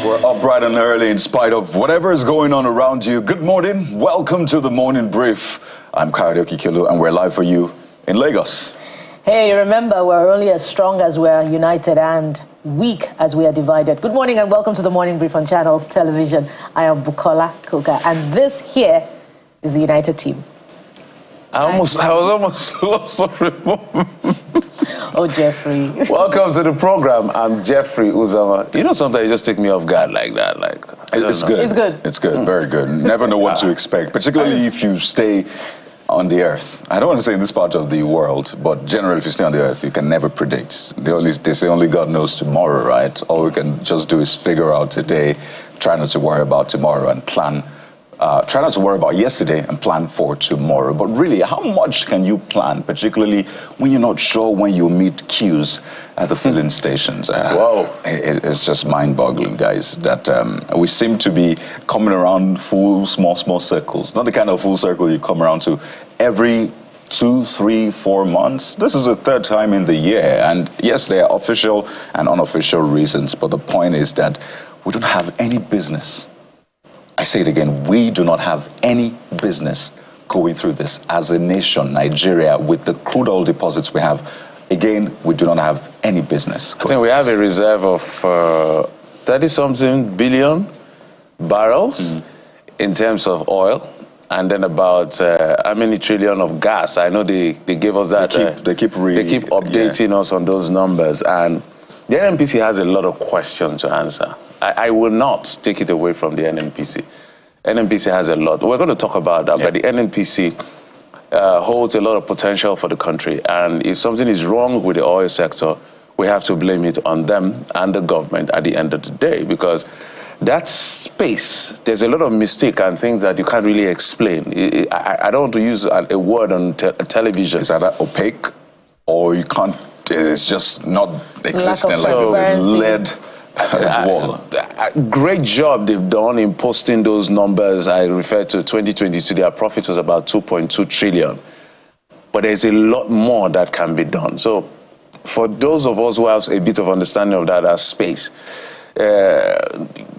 We're up bright and early in spite of whatever is going on around you. Good morning. Welcome to the Morning Brief. I'm Kayode Kikilu, and we're live for you in Lagos. Hey, remember, we're only as strong as we're united and weak as we are divided. Good morning and welcome to the Morning Brief on Channels Television. I am Bukola Koka, and this here is the United team. I was almost lost on it. Oh, Jeffrey. Welcome to the program. I'm Jeffrey Uzama. You know, sometimes you just take me off guard like that. It's good. It's good. It's good. Very good. Never know what to expect, particularly if you stay on the earth. I don't want to say in this part of the world, but generally if you stay on the earth, you can never predict. They say only God knows tomorrow, right? All we can just do is figure out today, try not to worry about tomorrow and plan. Try not to worry about yesterday and plan for tomorrow. But really, how much can you plan, particularly when you're not sure when you'll meet queues at the filling stations? Wow. It's just mind-boggling, guys, that we seem to be coming around full, small circles. Not the kind of full circle you come around to every 2, 3, 4 months. This is the third time in the year. And yes, there are official and unofficial reasons. But the point is that we don't have any business. I say it again, we do not have any business going through this as a nation, Nigeria, with the crude oil deposits we have. Again, we do not have any business. I think we have a reserve of 30-something billion barrels in terms of oil, and then about how many trillion of gas. I know they gave us that. They keep updating us on those numbers, and the NNPC has a lot of questions to answer. I will not take it away from the NNPC. NNPC has a lot. We're going to talk about that, but the NNPC holds a lot of potential for the country. And if something is wrong with the oil sector, we have to blame it on them and the government at the end of the day, because that space, there's a lot of mistake and things that you can't really explain. I don't want to use a word on television. Is that opaque, or you can't, it's just not existent, like it's lead. Great job they've done in posting those numbers. I referred to 2022, their profit was about 2.2 trillion. But there's a lot more that can be done. So for those of us who have a bit of understanding of that space,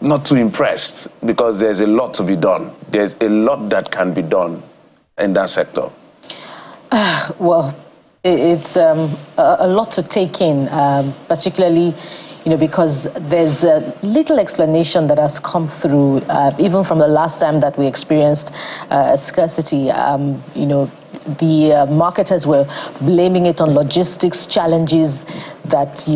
not too impressed, because there's a lot to be done. There's a lot that can be done in that sector. Well, it's a lot to take in, particularly because there's a little explanation that has come through, even from the last time that we experienced scarcity. The marketers were blaming it on logistics challenges that,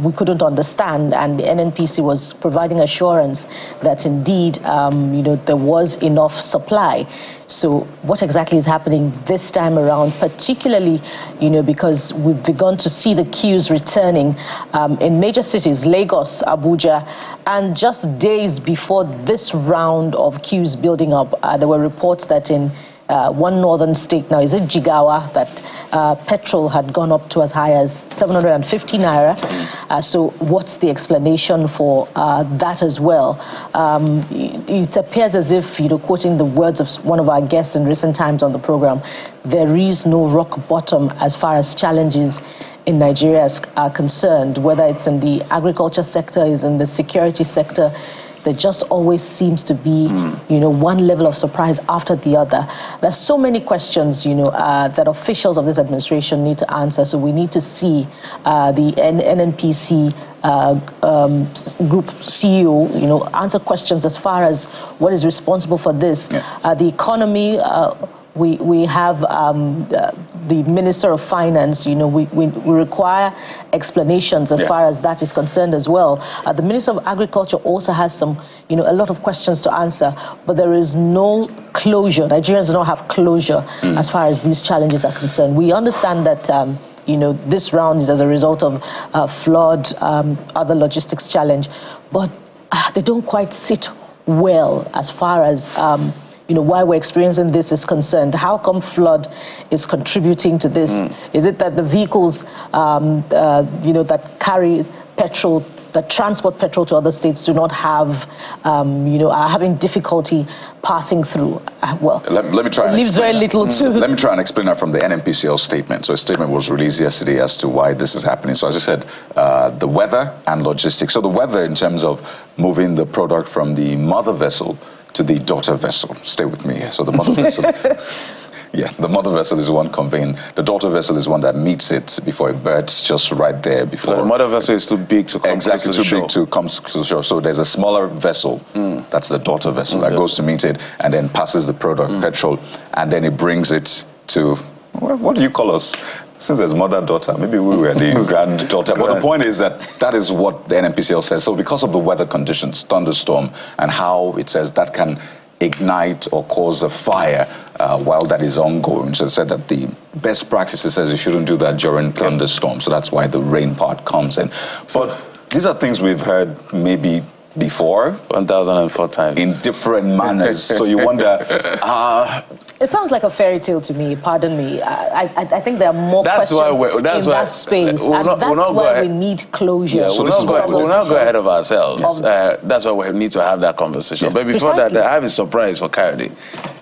we couldn't understand. And the NNPC was providing assurance that indeed, there was enough supply. So what exactly is happening this time around, particularly, because we've begun to see the queues returning in major cities, Lagos, Abuja, and just days before this round of queues building up, there were reports that in one northern state now, is it Jigawa, that petrol had gone up to as high as 750 naira. So what's the explanation for that as well? It appears as if, quoting the words of one of our guests in recent times on the program, there is no rock bottom as far as challenges in Nigeria are concerned, whether it's in the agriculture sector, is in the security sector. There just always seems to be, one level of surprise after the other. There's so many questions, that officials of this administration need to answer. So we need to see the NNPC group CEO, answer questions as far as what is responsible for this. The economy. We have the Minister of Finance, we require explanations as far as that is concerned as well. The Minister of Agriculture also has some, a lot of questions to answer, but there is no closure. Nigerians don't have closure as far as these challenges are concerned. We understand that, this round is as a result of flood, other logistics challenge, but they don't quite sit well as far as why we're experiencing this is concerned. How come flood is contributing to this? Is it that the vehicles, that carry petrol that transport petrol to other states do not have, are having difficulty passing through. Let me try. It leaves very little to. Let me try and explain that from the NNPCL statement. So a statement was released yesterday as to why this is happening. So as I said, the weather and logistics. So the weather in terms of moving the product from the mother vessel to the daughter vessel. Stay with me here. So the mother vessel. Yeah, the mother vessel is the one conveying. The daughter vessel is one that meets it before it berths, just right there before. So the mother vessel is too big to come exactly to the too big to come to the shore. So there's a smaller vessel, that's the daughter vessel, that goes to meet it and then passes the product, petrol, and then it brings it to, what do you call us? Since there's mother-daughter, maybe we were the granddaughter. But the point is that is what the NNPCL says. So because of the weather conditions, thunderstorm, and how it says that can ignite or cause a fire while that is ongoing. So it said that the best practices says you shouldn't do that during thunderstorm. So that's why the rain part comes in. But these are things we've heard maybe before 1,004 times in different manners. So you wonder. It sounds like a fairy tale to me. Pardon me. I think there are more questions in that space, and that's why we need closure. Yeah, we'll not go ahead of ourselves. Yes. That's why we need to have that conversation. Yeah. But before that, I have a surprise for Kayode.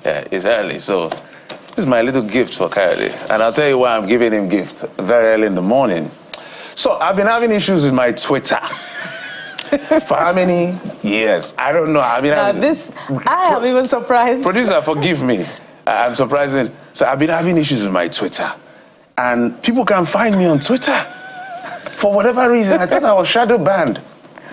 It's early, so this is my little gift for Kayode, and I'll tell you why I'm giving him gift very early in the morning. So I've been having issues with my Twitter. For how many years? I don't know. I am even surprised. Producer, forgive me. I'm surprised. So I've been having issues with my Twitter. And people can find me on Twitter. For whatever reason, I thought I was shadow banned.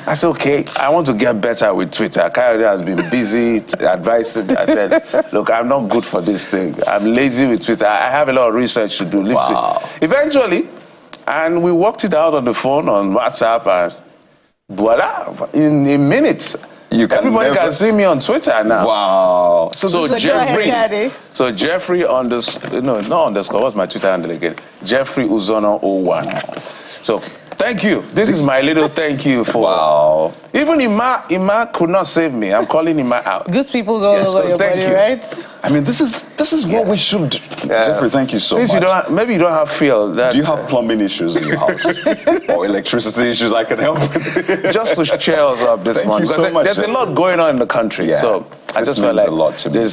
I said, okay, I want to get better with Twitter. Kayode has been busy advising me. I said, look, I'm not good for this thing. I'm lazy with Twitter. I have a lot of research to do. Wow. Eventually, and we worked it out on the phone, on WhatsApp, and voila, in minutes. Everybody can see me on Twitter now. Wow. So Jeffrey not underscore, what's my Twitter handle again? Jeffrey Uzono 01. So thank you. This is my little thank you for. Wow. Even Ima could not save me. I'm calling Ima out. Goose people's all over your body, right? I mean, this is what we should do. Jeffrey, thank you so much. Since maybe you don't have feel that. Do you have plumbing issues in your house or electricity issues I can help with? Just to cheer us up this morning. There's a lot going on in the country. Yeah. So I just felt like a lot to me.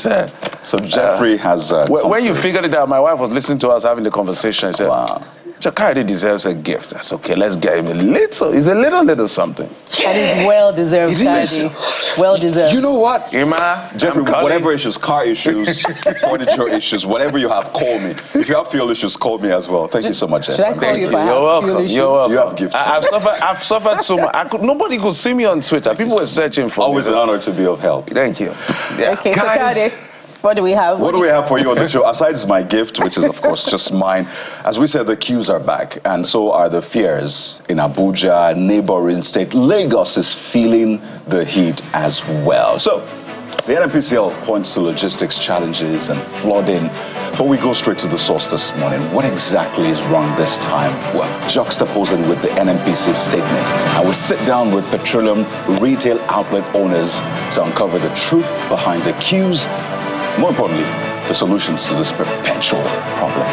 So Jeffrey has. When you figured it out, my wife was listening to us having the conversation and said, wow. Kayode deserves a gift. That's okay. Let's get him a little. It's a little something. Yeah. And it's well deserved, Kayode. Well deserved. You know what, Ima, Jeffrey? Whatever issues, car issues, furniture issues, whatever you have, call me. If you have fuel issues, call me as well. Thank you so much. Should I call you? You're welcome. You're welcome. You have gifts. I've suffered so much. Nobody could see me on Twitter. People were searching for me. Always an honor to be of help. Thank you. Yeah. Okay, so Kayode, what do we have? What do we have for you on the show? Aside my gift, which is of course just mine. As we said, the queues are back, and so are the fears in Abuja, neighboring state. Lagos is feeling the heat as well. So the NNPCL points to logistics challenges and flooding, but we go straight to the source this morning. What exactly is wrong this time? Well, juxtaposing with the NNPC statement, and we sit down with petroleum retail outlet owners to uncover the truth behind the queues. More importantly, the solutions to this perpetual problem.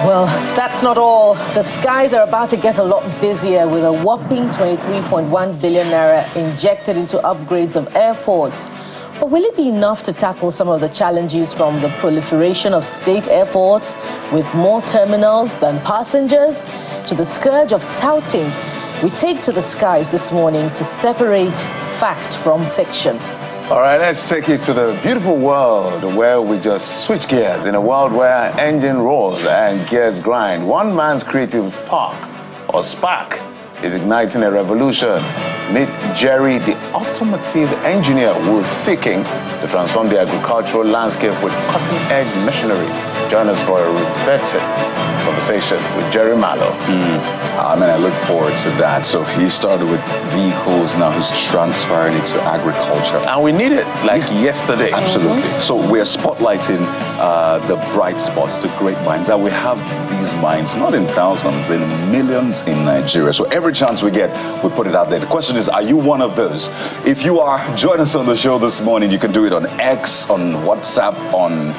Well, that's not all. The skies are about to get a lot busier with a whopping 23.1 billion naira injected into upgrades of airports. But will it be enough to tackle some of the challenges from the proliferation of state airports with more terminals than passengers to the scourge of touting? We take to the skies this morning to separate fact from fiction. All right, let's take you to the beautiful world where we just switch gears. In a world where engine roars and gears grind, one man's creative spark is igniting a revolution. Meet Jerry, the automotive engineer who's seeking to transform the agricultural landscape with cutting-edge machinery. Join us for a riveting conversation with Jerry Mallow. I look forward to that. So he started with vehicles, now he's transferring it to agriculture. And we need it yesterday. Absolutely. So we're spotlighting the bright spots, the great minds. And we have these minds, not in thousands, in millions in Nigeria. So every chance we get, we put it out there. The question is, are you one of those? If you are, join us on the show this morning. You can do it on X, on WhatsApp, on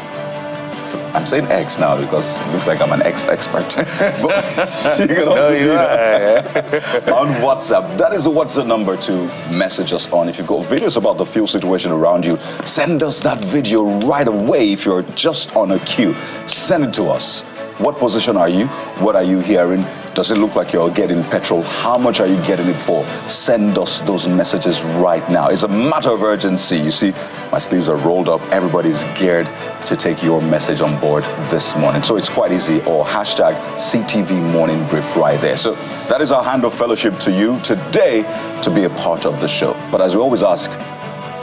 I'm saying X now because it looks like I'm an X-expert. But you can also do that on WhatsApp. That is the WhatsApp number to message us on. If you've got videos about the fuel situation around you, send us that video right away. If you're just on a queue, send it to us. What position are you? What are you hearing? Does it look like you're getting petrol? How much are you getting it for? Send us those messages right now. It's a matter of urgency. You see, my sleeves are rolled up. Everybody's geared to take your message on board this morning. So it's quite easy. Or hashtag CTV Morning Brief right there. So that is our hand of fellowship to you today to be a part of the show. But as we always ask,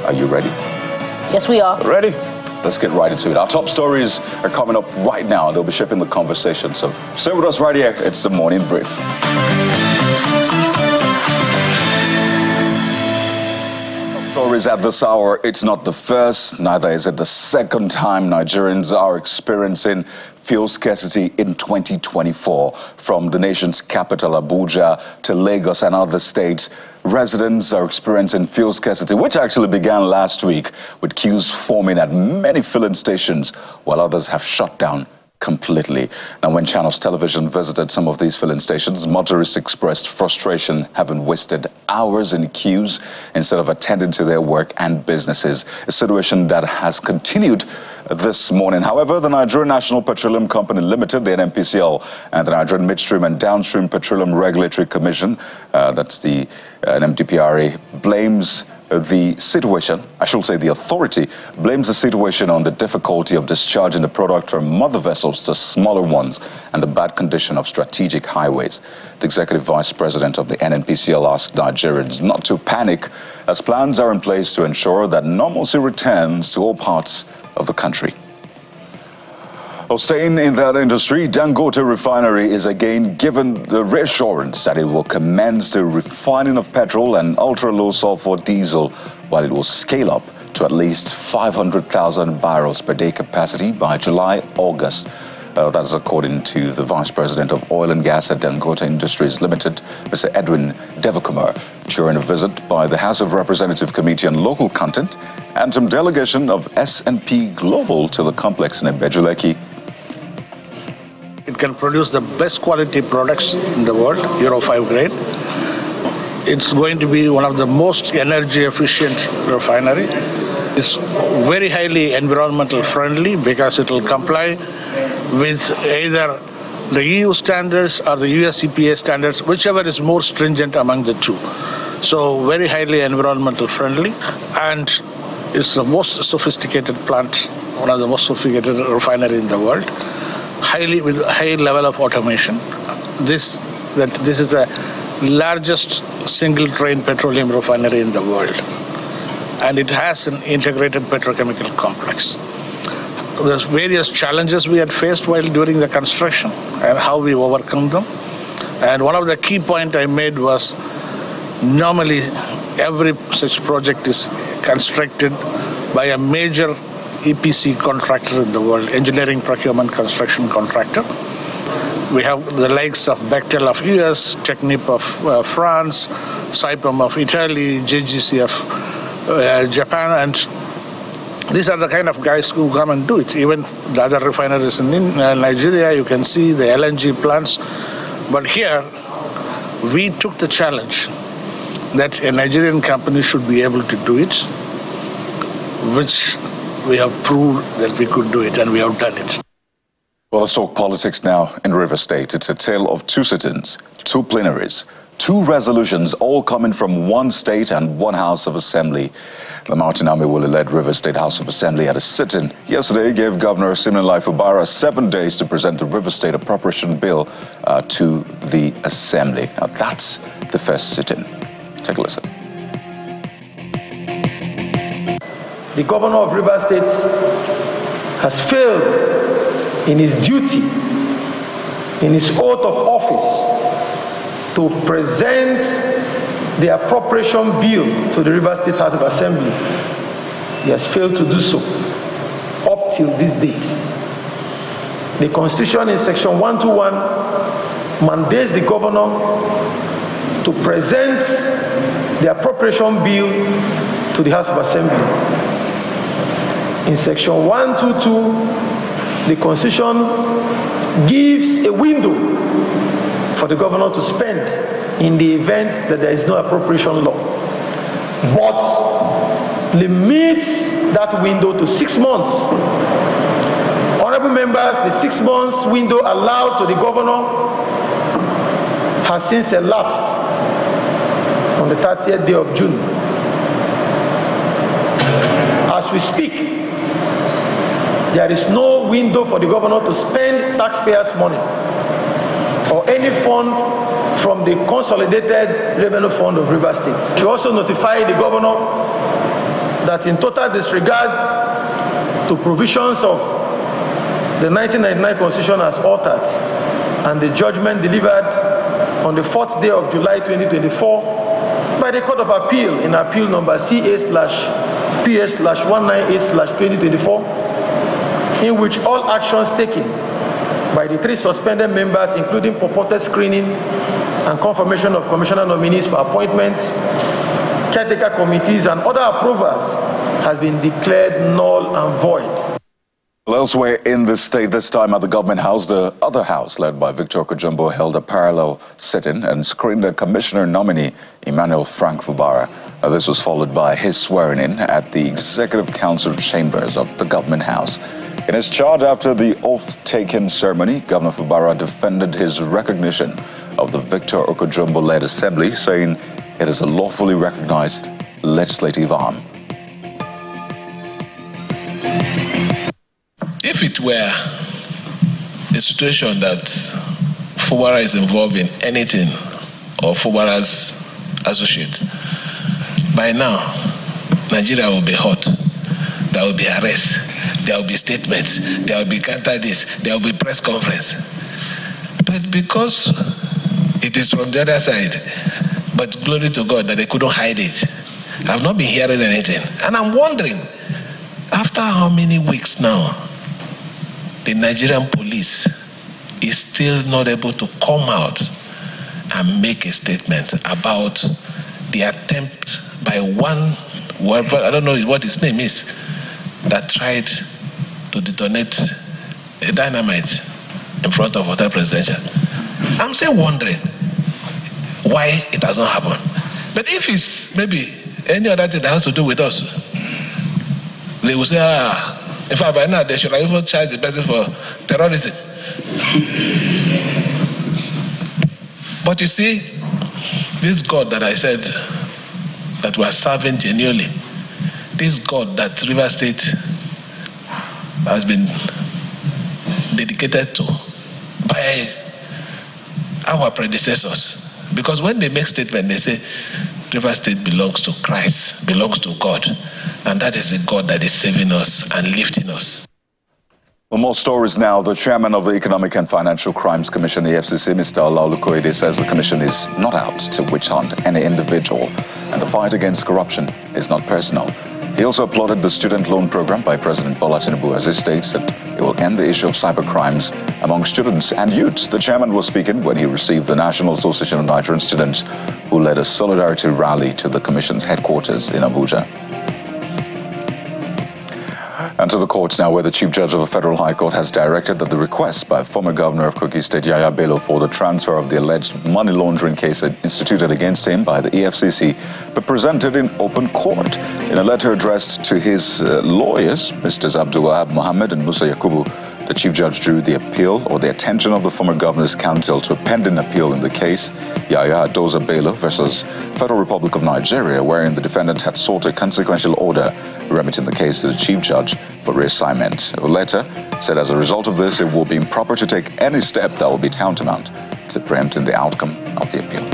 are you ready? Yes, we are. Ready? Let's get right into it. Our top stories are coming up right now. They'll be shaping the conversation. So stay with us right here. It's the Morning Brief. Stories at this hour. It's not the first, neither is it the second time Nigerians are experiencing fuel scarcity in 2024. From the nation's capital, Abuja, to Lagos and other states, residents are experiencing fuel scarcity, which actually began last week with queues forming at many filling stations, while others have shut down completely. Now, when Channels Television visited some of these filling stations, motorists expressed frustration, having wasted hours in queues instead of attending to their work and businesses, a situation that has continued this morning. However, the Nigerian National Petroleum Company Limited, the NNPCL, and the Nigerian Midstream and Downstream Petroleum Regulatory Commission, that's the NMDPRA, blames the situation, I should say the authority, blames the situation on the difficulty of discharging the product from mother vessels to smaller ones and the bad condition of strategic highways. The Executive Vice President of the NNPCL asked Nigerians not to panic as plans are in place to ensure that normalcy returns to all parts of the country. Well, staying in that industry, Dangote Refinery is again given the reassurance that it will commence the refining of petrol and ultra-low sulfur diesel, while it will scale up to at least 500,000 barrels per day capacity by July-August. That's according to the Vice President of Oil and Gas at Dangote Industries Limited, Mr. Edwin Devakumar, during a visit by the House of Representative Committee on Local Content and some delegation of S&P Global to the complex in Ebejuleki. It can produce the best quality products in the world, Euro 5 grade. It's going to be one of the most energy efficient refinery. It's very highly environmental friendly because it will comply with either the EU standards or the US EPA standards, whichever is more stringent among the two. So very highly environmental friendly, and it's the most sophisticated plant, one of the most sophisticated refinery in the world. With a high level of automation. This is the largest single train petroleum refinery in the world. And it has an integrated petrochemical complex. There's various challenges we had faced while during the construction and how we overcome them. And one of the key points I made was normally every such project is constructed by a major EPC contractor in the world, engineering, procurement, construction contractor. We have the likes of Bechtel of US, Technip of France, Saipem of Italy, JGC of Japan, and these are the kind of guys who come and do it. Even the other refineries in Nigeria, you can see the LNG plants. But here, we took the challenge that a Nigerian company should be able to do it, which we have proved that we could do it, and we have done it. Well, let's talk politics now in River State. It's a tale of two sit-ins, two plenaries, two resolutions, all coming from one state and one House of Assembly. The Mountain Army led River State House of Assembly at a sit-in yesterday gave Governor Siminalayi Fubara 7 days to present the River State Appropriation Bill to the Assembly. Now, that's the first sit-in. Take a listen. The governor of Rivers State has failed in his duty, in his oath of office, to present the appropriation bill to the Rivers State House of Assembly. He has failed to do so up till this date. The Constitution in Section 121 mandates the governor to present the appropriation bill to the House of Assembly. In Section 122, the Constitution gives a window for the governor to spend in the event that there is no appropriation law, but limits that window to 6 months. Honorable members, the 6 months window allowed to the governor has since elapsed on the 30th day of June. As we speak, there is no window for the governor to spend taxpayers' money or any fund from the Consolidated Revenue Fund of Rivers State. She also notified the governor that in total disregard to provisions of the 1999 Constitution as altered and the judgment delivered on the 4th day of July 2024 by the Court of Appeal in appeal number CA/PS/198/2024, in which all actions taken by the 3 suspended members, including purported screening and confirmation of commissioner nominees for appointments, caretaker committees, and other approvals, has been declared null and void. Well, elsewhere in the state, this time at the government house, the other house, led by Victor Okojumbo, held a parallel sit-in and screened the commissioner nominee, Emmanuel Frank Fubara. This was followed by his swearing-in at the Executive Council chambers of the government house. In his charge after the oath-taking ceremony, Governor Fubara defended his recognition of the Victor Okojumbo-led assembly, saying it is a lawfully recognized legislative arm. If it were a situation that Fubara is involved in anything or Fubara's associate, by now, Nigeria will be hot. There will be arrests, there will be statements, there will be counter this, there will be press conference. But because it is from the other side, but glory to God that they couldn't hide it, I've not been hearing anything. And I'm wondering, after how many weeks now, the Nigerian police is still not able to come out and make a statement about the attempt by one, whoever, I don't know what his name is, that tried to detonate a dynamite in front of Hotel Presidential. I'm still wondering why it has not happened. But if it's maybe any other thing that has to do with us, they will say, in fact, by now they should have even charged the person for terrorism. But you see, this God that I said that we are serving genuinely, this God that River State has been dedicated to by our predecessors. Because when they make statement, they say River State belongs to Christ, belongs to God. And that is the God that is saving us and lifting us. For more stories now, the chairman of the Economic and Financial Crimes Commission, EFCC, Mr. Olaolukoide, says the commission is not out to witch hunt any individual, and the fight against corruption is not personal. He also applauded the student loan program by President Bola Tinubu, as he states that it will end the issue of cybercrimes among students and youths. The chairman was speaking when he received the National Association of Nigerian Students, who led a solidarity rally to the commission's headquarters in Abuja. And to the courts now, where the Chief Judge of the Federal High Court has directed that the request by former Governor of Kogi State, Yaya Bello, for the transfer of the alleged money laundering case instituted against him by the EFCC be presented in open court. In a letter addressed to his lawyers, Mr. Abdul Wahab Mohammed and Musa Yakubu, the Chief Judge drew the appeal or the attention of the former Governor's Council to a pending appeal in the case, Yaya Adoza Bello versus Federal Republic of Nigeria, wherein the defendant had sought a consequential order remitting the case to the Chief Judge for reassignment. The letter said as a result of this, it will be improper to take any step that will be tantamount to preempting the outcome of the appeal.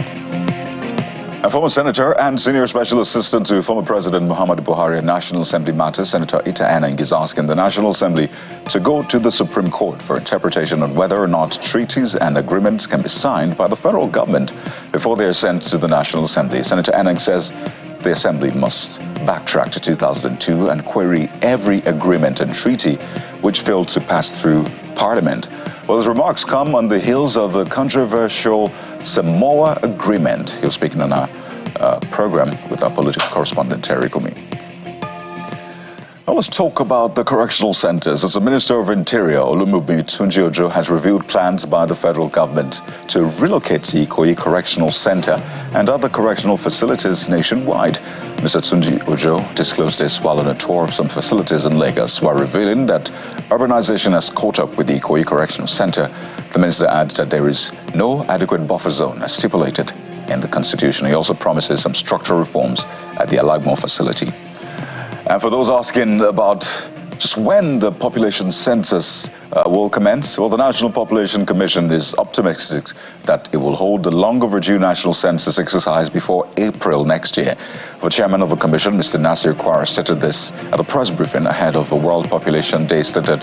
A former senator and senior special assistant to former President Muhammadu Buhari in National Assembly matters, Senator Ita Eneng, is asking the National Assembly to go to the Supreme Court for interpretation on whether or not treaties and agreements can be signed by the federal government before they are sent to the National Assembly. Senator Eneng says the Assembly must backtrack to 2002 and query every agreement and treaty which failed to pass through Parliament. Well, his remarks come on the heels of the controversial Samoa Agreement. He was speaking on our program with our political correspondent, Terry Kumi. Now let's talk about the correctional centers. As the Minister of Interior, Looming has revealed plans by the federal government to relocate the Ikoyi Correctional Center and other correctional facilities nationwide. Mr. Tunji Ojo disclosed this while on a tour of some facilities in Lagos, while revealing that urbanization has caught up with the Ikoyi Correctional Center. The minister adds that there is no adequate buffer zone as stipulated in the Constitution. He also promises some structural reforms at the Alagmo facility. And for those asking about just when the population census will commence, well, the National Population Commission is optimistic that it will hold the long overdue national census exercise before April next year. The chairman of the commission, Mr. Nasir Kwara, stated this at a press briefing ahead of the World Population Day stated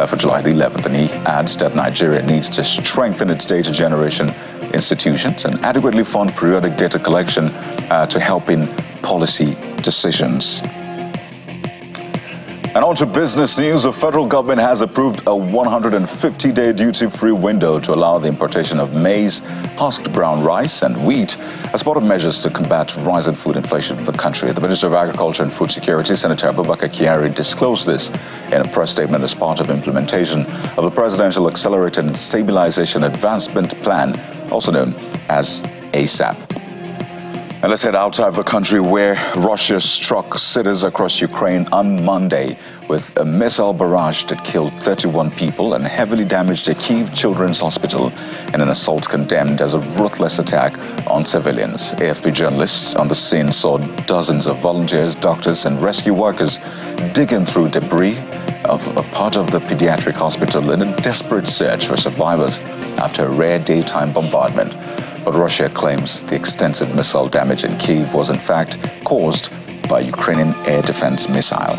for July the 11th. And he adds that Nigeria needs to strengthen its data generation institutions and adequately fund periodic data collection to help in policy decisions. And on to business news. The federal government has approved a 150-day duty-free window to allow the importation of maize, husked brown rice, and wheat as part of measures to combat rising food inflation in the country. The Minister of Agriculture and Food Security, Senator Abubakar Kyari, disclosed this in a press statement as part of implementation of the Presidential Accelerated and Stabilization Advancement Plan, also known as ASAP. And let's head outside the country, where Russia struck cities across Ukraine on Monday with a missile barrage that killed 31 people and heavily damaged a Kyiv Children's Hospital in an assault condemned as a ruthless attack on civilians. AFP journalists on the scene saw dozens of volunteers, doctors, and rescue workers digging through debris of a part of the pediatric hospital in a desperate search for survivors after a rare daytime bombardment. But Russia claims the extensive missile damage in Kyiv was in fact caused by Ukrainian air defense missile.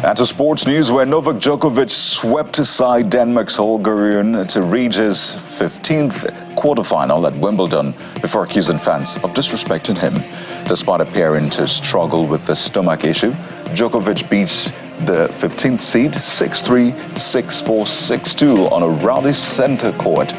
And to sports news, where Novak Djokovic swept aside Denmark's Holger Rune to reach his 15th quarterfinal at Wimbledon before accusing fans of disrespecting him. Despite appearing to struggle with the stomach issue, Djokovic beats the 15th seed 6-3, 6-4, 6-2 on a rowdy center court.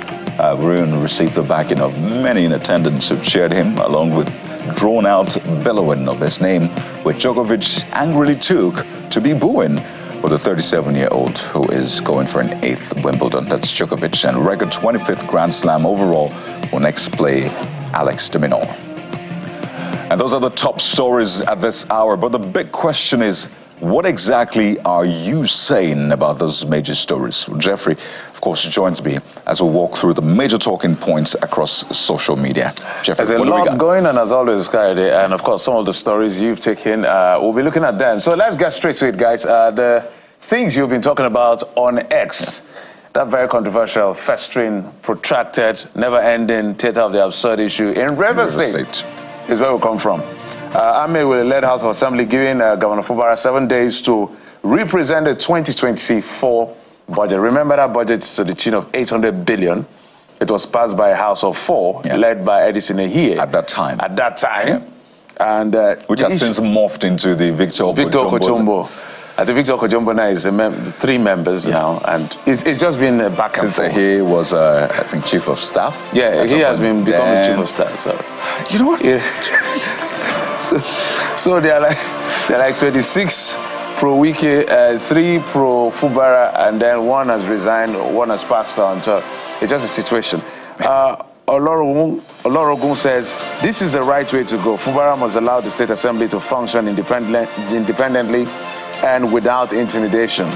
Rune received the backing of many in attendance who cheered him, along with drawn-out bellowing of his name, which Djokovic angrily took to be booing for the 37-year-old who is going for an 8th Wimbledon. That's Djokovic, and record 25th Grand Slam overall will next play Alex de Minaur. And those are the top stories at this hour. But the big question is, what exactly are you saying about those major stories? Well, Jeffrey, of course, joins me as we walk through the major talking points across social media. Jeffrey, there's a lot going on, as always, Scarcity, and of course, some of the stories you've taken, we'll be looking at them. So let's get straight to it, guys. The things you've been talking about on X, that very controversial, festering, protracted, never-ending theater of the absurd issue in River State is where we come from. Ame will lead House of Assembly, giving Governor Fubara 7 days to represent the 2024 budget. Remember, that budget is to the tune of 800 billion. It was passed by a House of 4, led by Edison Ehie. At that time. And which has since morphed into the Victor Okojombo. I think Victor Okojombo now is 3 members now, and it's just been back and forth. Since he was, I think, Chief of Staff. Yeah, he has been become the Chief of Staff. So, you know what? Yeah. so they're like 26 pro Wiki, 3 pro Fubara, and then 1 has resigned, 1 has passed on. So it's just a situation. Olorogun says this is the right way to go. Fubara must allow the State Assembly to function independently and without intimidation.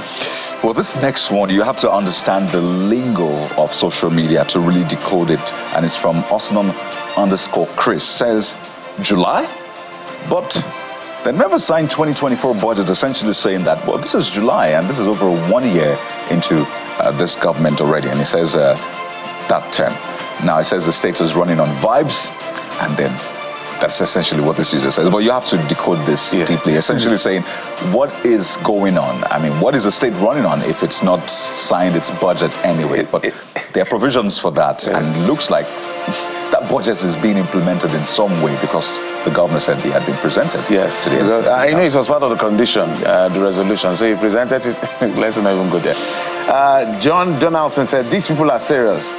Well, this next one, you have to understand the lingo of social media to really decode it. And it's from Osnon_Chris. Says, July? But they never signed 2024 budget, essentially saying that, well, this is July, and this is over 1 year into this government already. And he says that term. Now, it says the state is running on vibes, and then that's essentially what this user says. But you have to decode this deeply, essentially saying, what is going on? I mean, what is the state running on if it's not signed its budget anyway? But there are provisions for that, and it looks like that budget is being implemented in some way because the governor said he had been presented. Yes, I know it was part of the condition, the resolution. So he presented it. Let's not even go there. John Donaldson said, these people are serious.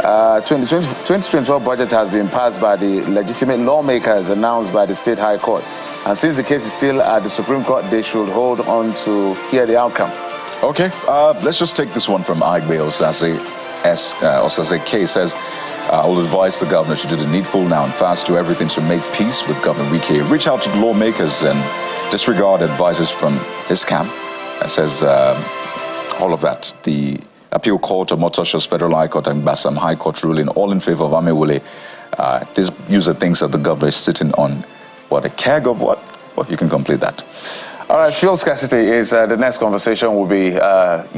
2024 budget has been passed by the legitimate lawmakers announced by the State High Court. And since the case is still at the Supreme Court, they should hold on to hear the outcome. Okay, let's just take this one from Agbe Osase K says, I will advise the governor to do the needful now and fast, do everything to make peace with Governor Wike. Reach out to the lawmakers and disregard advices from his camp. It says all of that. The Appeal Court of Motosho's Federal High Court and Bassam High Court ruling all in favor of Amewule. This user thinks that the governor is sitting on, what, a keg of what? Well, you can complete that. All right, fuel scarcity is the next conversation will be,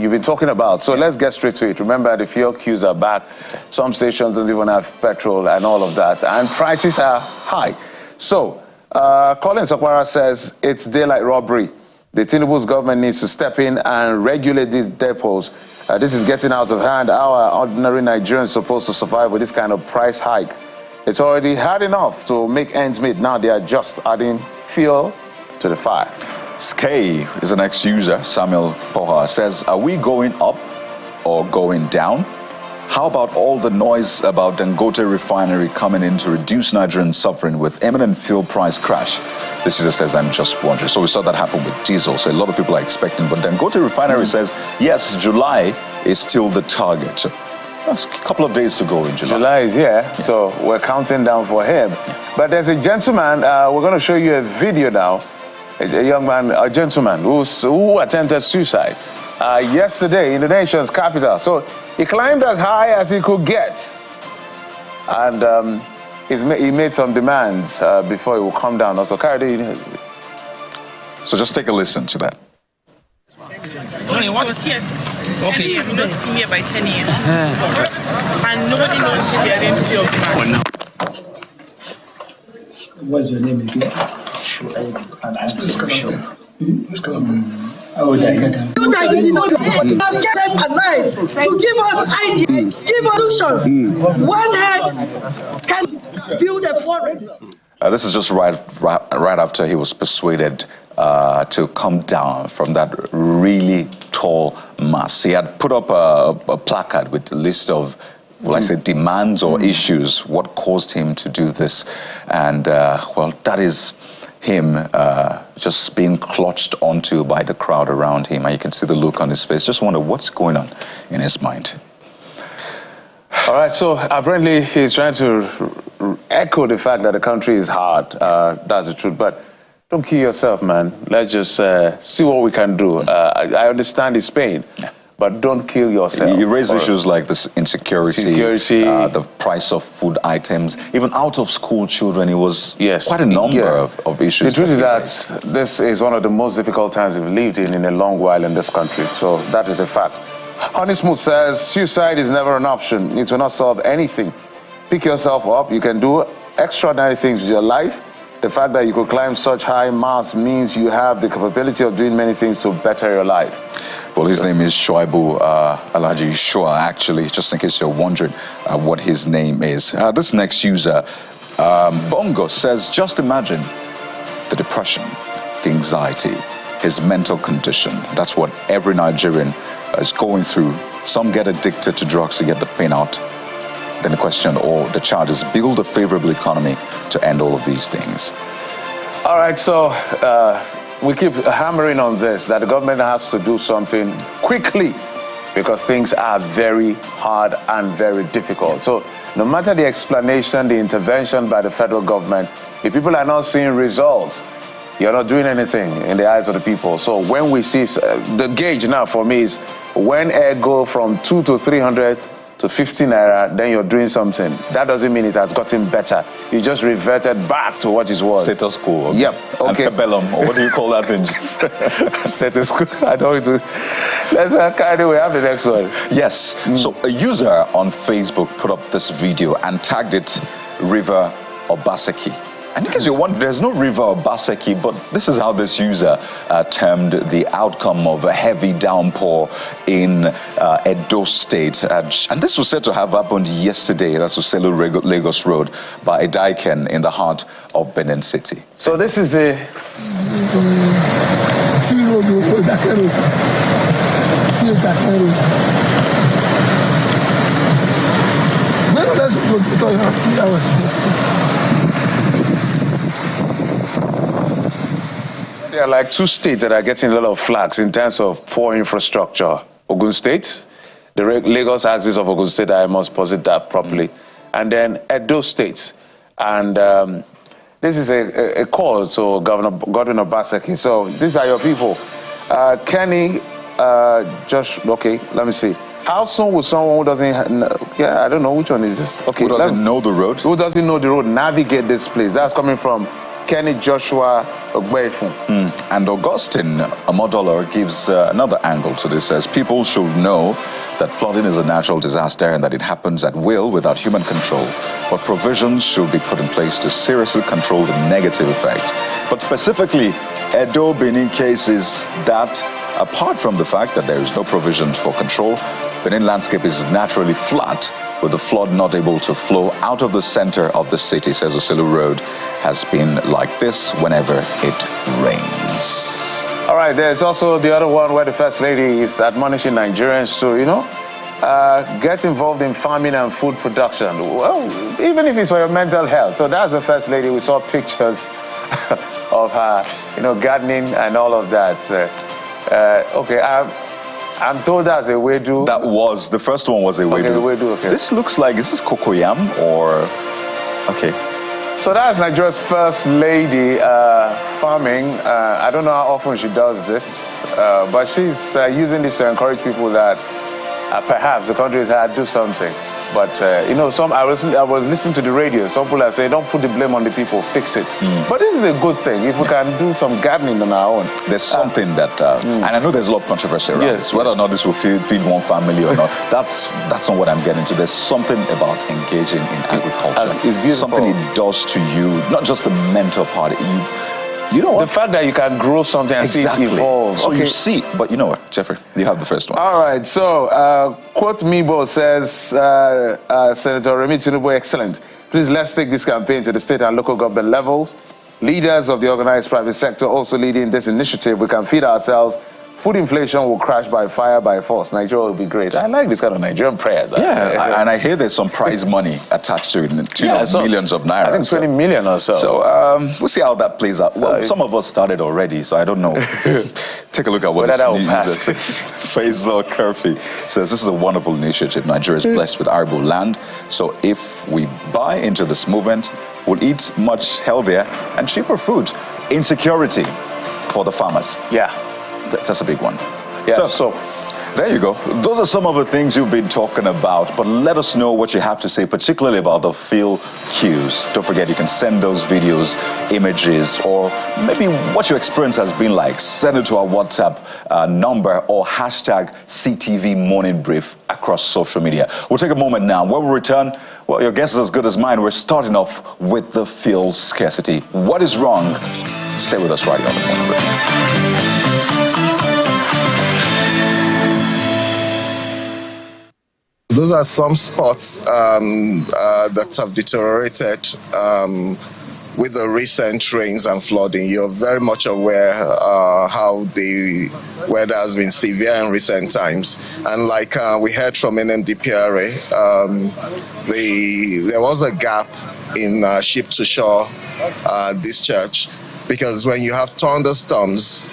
you've been talking about. So let's get straight to it. Remember, the fuel queues are back. Some stations don't even have petrol and all of that. And prices are high. So Colin Sokwara says it's daylight robbery. The Tinubu's government needs to step in and regulate these depots. This is getting out of hand. Our ordinary Nigerians supposed to survive with this kind of price hike. It's already hard enough to make ends meet. Now they are just adding fuel to the fire. Skay is an ex-user. Samuel Poha says, are we going up or going down? How about all the noise about Dangote Refinery coming in to reduce Nigerian suffering with imminent fuel price crash? This user says, I'm just wondering. So we saw that happen with diesel. So a lot of people are expecting. But Dangote Refinery says, yes, July is still the target. That's a couple of days to go in July. July is here, so we're counting down for him. But there's a gentleman, we're going to show you a video now. A young man, a gentleman who attempted suicide yesterday in the nation's capital. So he climbed as high as he could get. And he made some demands before he would come down. Also, so just take a listen to that. I was here at 10 a.m. You don't see me here by 10 a.m. And nobody knows the identity of the man. What's your name again? How would I get him? I've kept at night to give us ideas, give us solutions. One head can build a forest. This is just right after he was persuaded to come down from that really tall mast. He had put up a placard with a list of, well, I say demands or issues, what caused him to do this. And, well, that is him just being clutched onto by the crowd around him. And you can see the look on his face. Just wonder what's going on in his mind. All right, so apparently he's trying to echo the fact that the country is hard. That's the truth. But don't kill yourself, man. Let's just see what we can do. I understand his pain, but don't kill yourself. You raise issues like this insecurity, the price of food items, even out of school children. It was quite a number of issues. The truth is that this is one of the most difficult times we've lived in a long while in this country. So that is a fact. Honey Smooth says, suicide is never an option. It will not solve anything. Pick yourself up. You can do extraordinary things with your life. The fact that you could climb such high masts means you have the capability of doing many things to better your life. Well, his name is Shoaibu Alhaji Shoa, actually, just in case you're wondering what his name is. This next user, Bongo, says, just imagine the depression, the anxiety, his mental condition. That's what every Nigerian is going through. Some get addicted to drugs to get the pain out. Then the question or the charge is build a favorable economy to end all of these things. All right, so we keep hammering on this, that the government has to do something quickly because things are very hard and very difficult. So no matter the explanation, the intervention by the federal government, if people are not seeing results, you're not doing anything in the eyes of the people. So when we see, the gauge now for me is when air go from 200 to 300 to 50 naira, then you're doing something. That doesn't mean it has gotten better. You just reverted back to what it was. Status quo. Okay. Yep. Okay. Antebellum, or what do you call that thing? Status quo. I don't do. Let's carry. We have the next one. Yes. So a user on Facebook put up this video and tagged it River Obaseki. And because you're wondering, there's no river Obaseki, but this is how this user termed the outcome of a heavy downpour in Edo State. And this was said to have happened yesterday. That's Uselu Lagos Road by Idaiken in the heart of Benin City. So this is a... let's go. There are like two states that are getting a lot of flags in terms of poor infrastructure. Ogun State, the Lagos axis of Ogun State, I must posit that properly, and then Edo State. And this is a call to Governor Baseki. So these are your people. Kenny, okay, let me see. How soon will someone who doesn't, I don't know, which one is this? Okay, who doesn't know the road? Who doesn't know the road, navigate this place? That's coming from Kenny Joshua Ogbeifun. And Augustine Amodolor gives another angle to this, says people should know that flooding is a natural disaster and that it happens at will without human control. But provisions should be put in place to seriously control the negative effect. But specifically, Edo Benin case is that apart from the fact that there is no provision for control, Benin landscape is naturally flat, with the flood not able to flow out of the center of the city, says Osilu Road has been like this whenever it rains. All right, there's also the other one where the First Lady is admonishing Nigerians to, get involved in farming and food production. Well, even if it's for your mental health. So that's the First Lady. We saw pictures of her, gardening and all of that. Okay, I'm told that's a wedu. That was, the first one was a wedu. Okay, wedu, okay. This looks like, is this cocoyam or, okay. So that's Nigeria's First Lady farming. I don't know how often she does this, but she's using this to encourage people that perhaps the country has had to do something. But, I was listening to the radio. Some people are saying, don't put the blame on the people, fix it. But this is a good thing. If we can do some gardening on our own. There's something that, and I know there's a lot of controversy around this, whether or not this will feed one family or not. That's not what I'm getting to. There's something about engaging in agriculture. It's beautiful. Something it does to you, not just the mental part. You know what? The fact that you can grow something and see it evolve. So you see, but you know what, Jeffrey, you have the first one. All right, so quote Mibo says, Senator Remi Tinubu, excellent. Please, let's take this campaign to the state and local government levels. Leaders of the organized private sector also leading this initiative. We can feed ourselves. Food inflation will crash by fire, by force. Nigeria will be great. I like this kind of Nigerian prayers. Yeah, and I hear there's some prize money attached to it, millions of naira. I think 20 million or so. So we'll see how that plays out. Well, some of us started already, so I don't know. Take a look at what this news says. Faisal Kerfi says this is a wonderful initiative. Nigeria is blessed with arable land. So if we buy into this movement, we'll eat much healthier and cheaper food. Insecurity for the farmers. Yeah. That's a big one. Yeah, so there you go. Those are some of the things you've been talking about, but let us know what you have to say, particularly about the field cues. Don't forget, you can send those videos, images, or maybe what your experience has been like. Send it to our WhatsApp number or hashtag CTV Morning Brief across social media. We'll take a moment now. When we return, well, your guess is as good as mine. We're starting off with the fuel scarcity. What is wrong? Stay with us right here on the Morning Brief. Those are some spots that have deteriorated with the recent rains and flooding. You're very much aware how the weather has been severe in recent times. And like we heard from NMDPRA, there was a gap in ship-to-shore discharge, because when you have thunderstorms,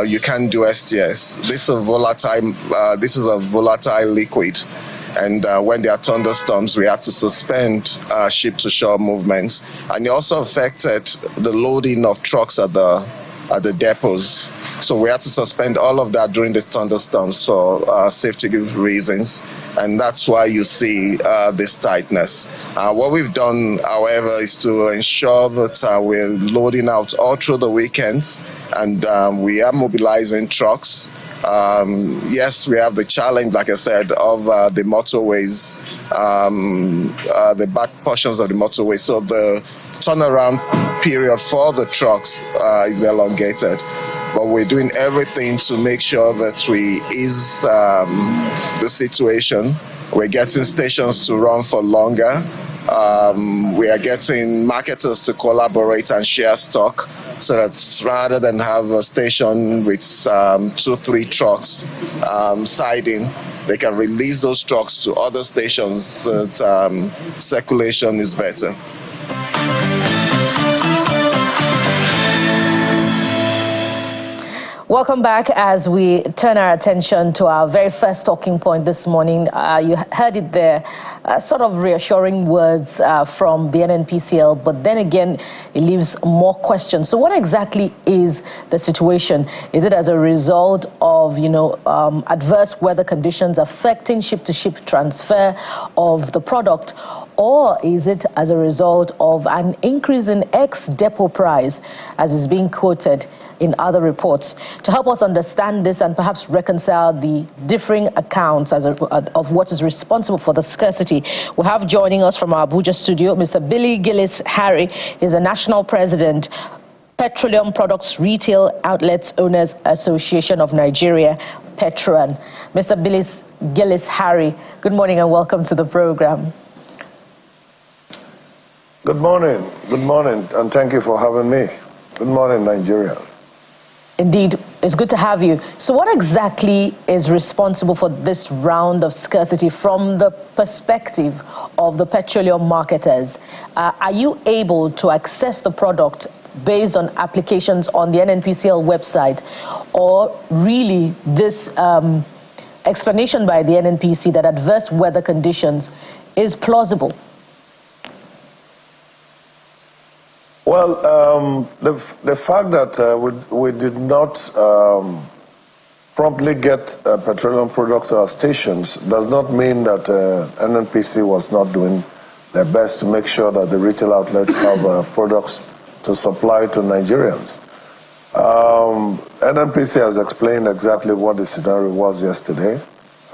you can't do STS. This is a volatile liquid. And when there are thunderstorms, we have to suspend ship-to-shore movements. And it also affected the loading of trucks at the depots. So we had to suspend all of that during the thunderstorms for safety reasons. And that's why you see this tightness. What we've done, however, is to ensure that we're loading out all through the weekends, and we are mobilizing trucks. Yes, we have the challenge, like I said, of the motorways, the back portions of the motorway. So the turnaround period for the trucks is elongated. But we're doing everything to make sure that we ease the situation. We're getting stations to run for longer. We are getting marketers to collaborate and share stock, so that rather than have a station with 2-3 trucks siding, they can release those trucks to other stations so that circulation is better. Welcome back as we turn our attention to our very first talking point this morning. You heard it there, sort of reassuring words from the NNPCL, but then again, it leaves more questions. So what exactly is the situation? Is it as a result of, adverse weather conditions affecting ship-to-ship transfer of the product? Or is it as a result of an increase in ex-depot price, as is being quoted in other reports? To help us understand this and perhaps reconcile the differing accounts of what is responsible for the scarcity, we have joining us from our Abuja studio, Mr. Billy Gillis-Harry. He's a national president, Petroleum Products Retail Outlets Owners Association of Nigeria, Petron. Mr. Billy Gillis-Harry, good morning and welcome to the program. Good morning, and thank you for having me. Good morning, Nigeria. Indeed, it's good to have you. So what exactly is responsible for this round of scarcity from the perspective of the petroleum marketers? Are you able to access the product based on applications on the NNPCL website, or really this explanation by the NNPC that adverse weather conditions is plausible? Well, the fact that we did not promptly get petroleum products to our stations does not mean that NNPC was not doing their best to make sure that the retail outlets have products to supply to Nigerians. NNPC has explained exactly what the scenario was yesterday.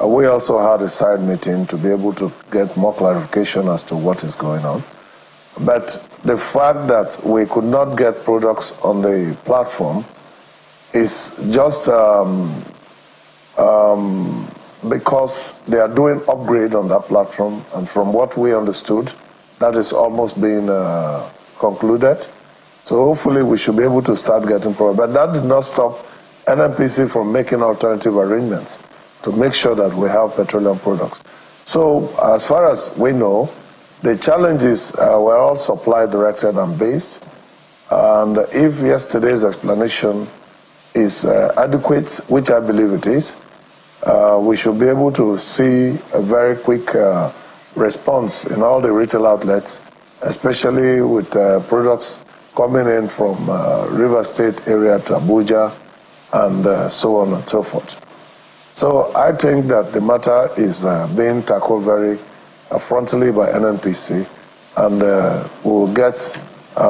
We also had a side meeting to be able to get more clarification as to what is going on. But the fact that we could not get products on the platform is just because they are doing upgrade on that platform, and from what we understood, that is almost being concluded. So hopefully we should be able to start getting products. But that did not stop NNPC from making alternative arrangements to make sure that we have petroleum products. So as far as we know, the challenges were all supply directed and based, and if yesterday's explanation is adequate, which I believe it is, we should be able to see a very quick response in all the retail outlets, especially with products coming in from River State area to Abuja and so on and so forth. So I think that the matter is being tackled very frontally by NNPC, and we'll get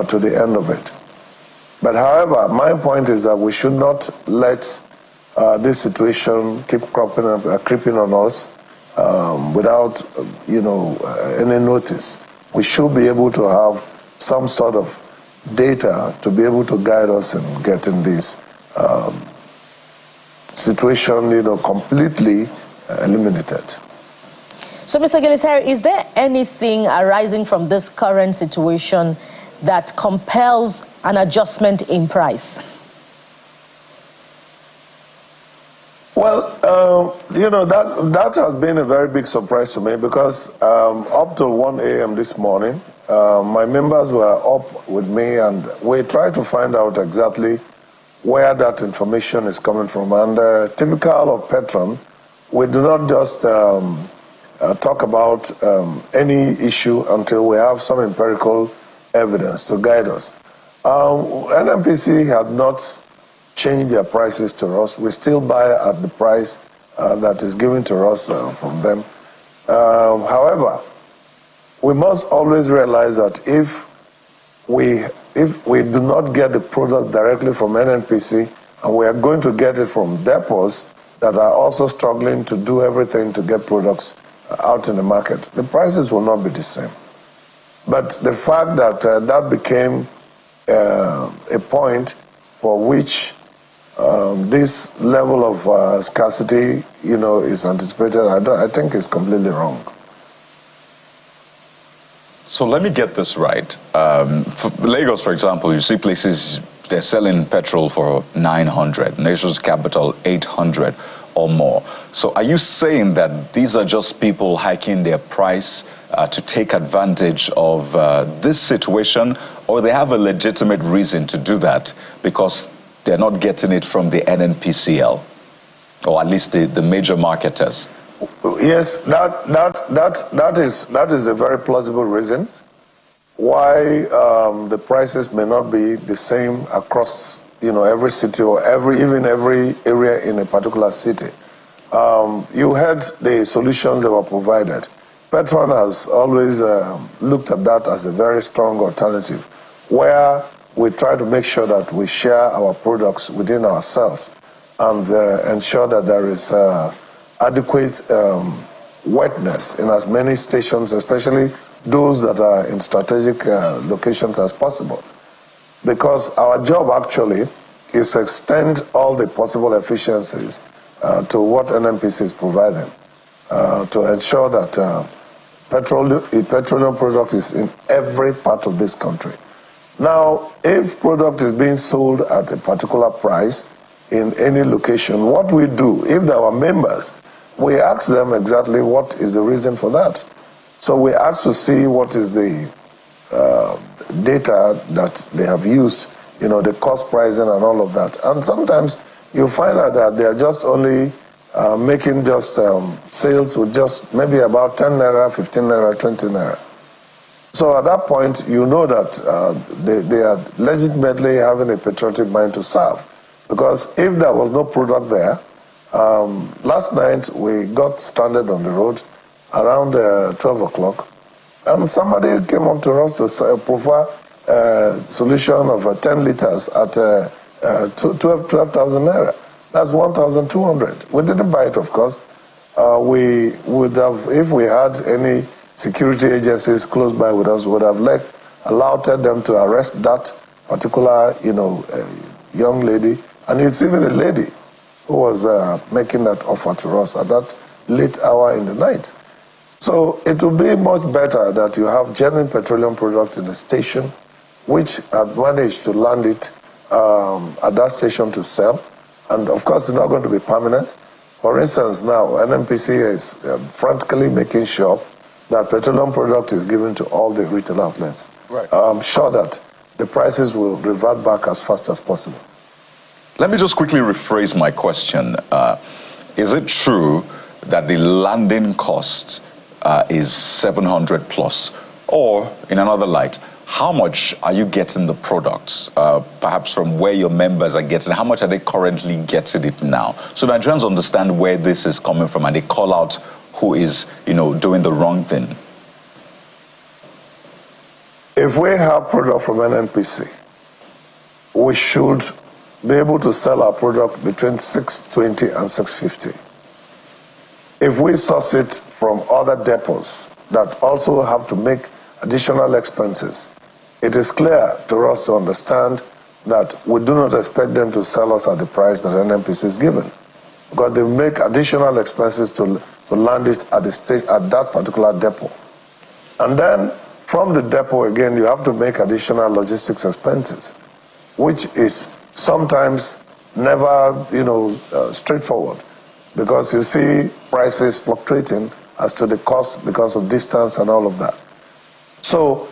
to the end of it. But however, my point is that we should not let this situation keep creeping on us without, any notice. We should be able to have some sort of data to be able to guide us in getting this situation, completely eliminated. So, Mr. Gillis-Harry, is there anything arising from this current situation that compels an adjustment in price? Well, that has been a very big surprise to me because up till 1 a.m. this morning, my members were up with me and we tried to find out exactly where that information is coming from. And typical of Petron, we do not just talk about any issue until we have some empirical evidence to guide us. NNPC had not changed their prices to us. We still buy at the price that is given to us from them. However, we must always realize that if we do not get the product directly from NNPC and we are going to get it from depots that are also struggling to do everything to get products out in the market, the prices will not be the same. But the fact that that became a point for which this level of scarcity, is anticipated, I think is completely wrong. So let me get this right. For Lagos, for example, you see places, they're selling petrol for 900, nation's capital 800. or more. So are you saying that these are just people hiking their price to take advantage of this situation, or they have a legitimate reason to do that because they're not getting it from the NNPCL, or at least the major marketers? Yes, that is a very plausible reason why the prices may not be the same across every city or even every area in a particular city. You heard the solutions that were provided. Petron has always looked at that as a very strong alternative, where we try to make sure that we share our products within ourselves and ensure that there is adequate wetness in as many stations, especially those that are in strategic locations as possible. Because our job actually is to extend all the possible efficiencies to what NNPC is providing, to ensure that petroleum product is in every part of this country. Now, if product is being sold at a particular price in any location, what we do, if there are members, we ask them exactly what is the reason for that. So we ask to see what is the data that they have used, the cost pricing and all of that. And sometimes you find out that they are just only making just sales with just maybe about 10 naira, 15 naira, 20 naira. So at that point, you know that they are legitimately having a patriotic mind to serve. Because if there was no product there, last night we got stranded on the road around 12 o'clock, and somebody came up to us to provide a solution of 10 liters at 12,000 naira. That's 1,200. We didn't buy it, of course. We would have, if we had any security agencies close by with us, would have allowed them to arrest that particular, young lady. And it's even a lady who was making that offer to us at that late hour in the night. So it would be much better that you have genuine petroleum products in the station, which have managed to land it at that station to sell. And of course, it's not going to be permanent. For instance, now NNPC is frantically making sure that petroleum product is given to all the retail outlets. Right. I'm sure that the prices will revert back as fast as possible. Let me just quickly rephrase my question. Is it true that the landing cost is 700 plus? Or, in another light, how much are you getting the products, perhaps from where your members are getting? How much are they currently getting it now? So Nigerians understand where this is coming from and they call out who is, doing the wrong thing. If we have product from NNPC, we should be able to sell our product between 620 and 650. If we source it from other depots that also have to make additional expenses, it is clear to us to understand that we do not expect them to sell us at the price that NNPC is given, because they make additional expenses to land it at that particular depot. And then from the depot again, you have to make additional logistics expenses, which is sometimes never, straightforward, because you see prices fluctuating as to the cost because of distance and all of that. So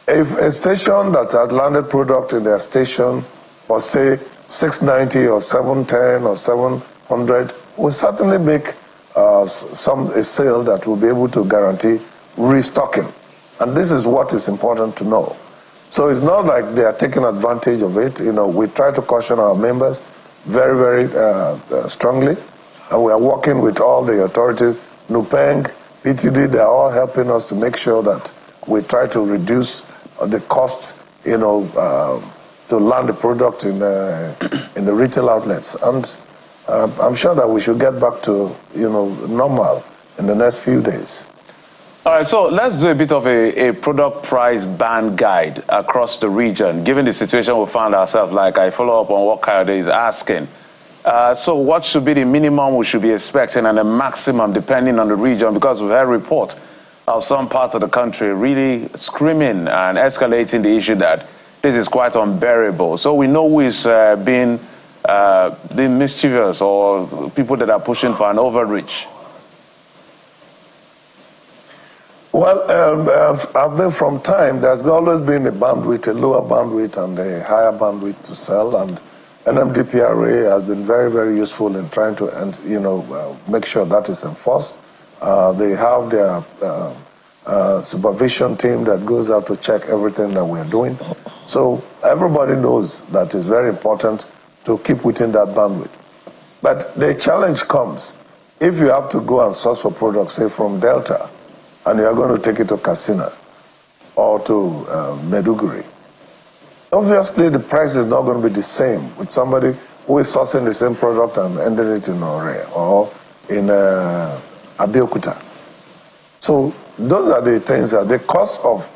if a station that has landed product in their station for say 690 or 710 or 700, will certainly make a sale that will be able to guarantee restocking. And this is what is important to know. So it's not like they are taking advantage of it. We try to caution our members very, very strongly. And we are working with all the authorities, NUPENG, PTD, they are all helping us to make sure that we try to reduce the costs, to land the product in the retail outlets. And I'm sure that we should get back to, normal in the next few days. All right, so let's do a bit of a product price band guide across the region, given the situation we found ourselves. Like, I follow up on what Kayode is asking. So what should be the minimum we should be expecting and the maximum depending on the region? Because we've had reports of some parts of the country really screaming and escalating the issue that this is quite unbearable. So we know who is being the mischievous or people that are pushing for an overreach? Well, I've been from time, there's always been a bandwidth, a lower bandwidth and a higher bandwidth to sell, and NMDPRA has been very, very useful in trying to, make sure that is enforced. They have their supervision team that goes out to check everything that we're doing. So everybody knows that it's very important to keep within that bandwidth. But the challenge comes if you have to go and source for products, say from Delta, and you are going to take it to Katsina or to Maiduguri. Obviously, the price is not going to be the same with somebody who is sourcing the same product and ending it in Ore or in Abeokuta. So those are the things that the cost of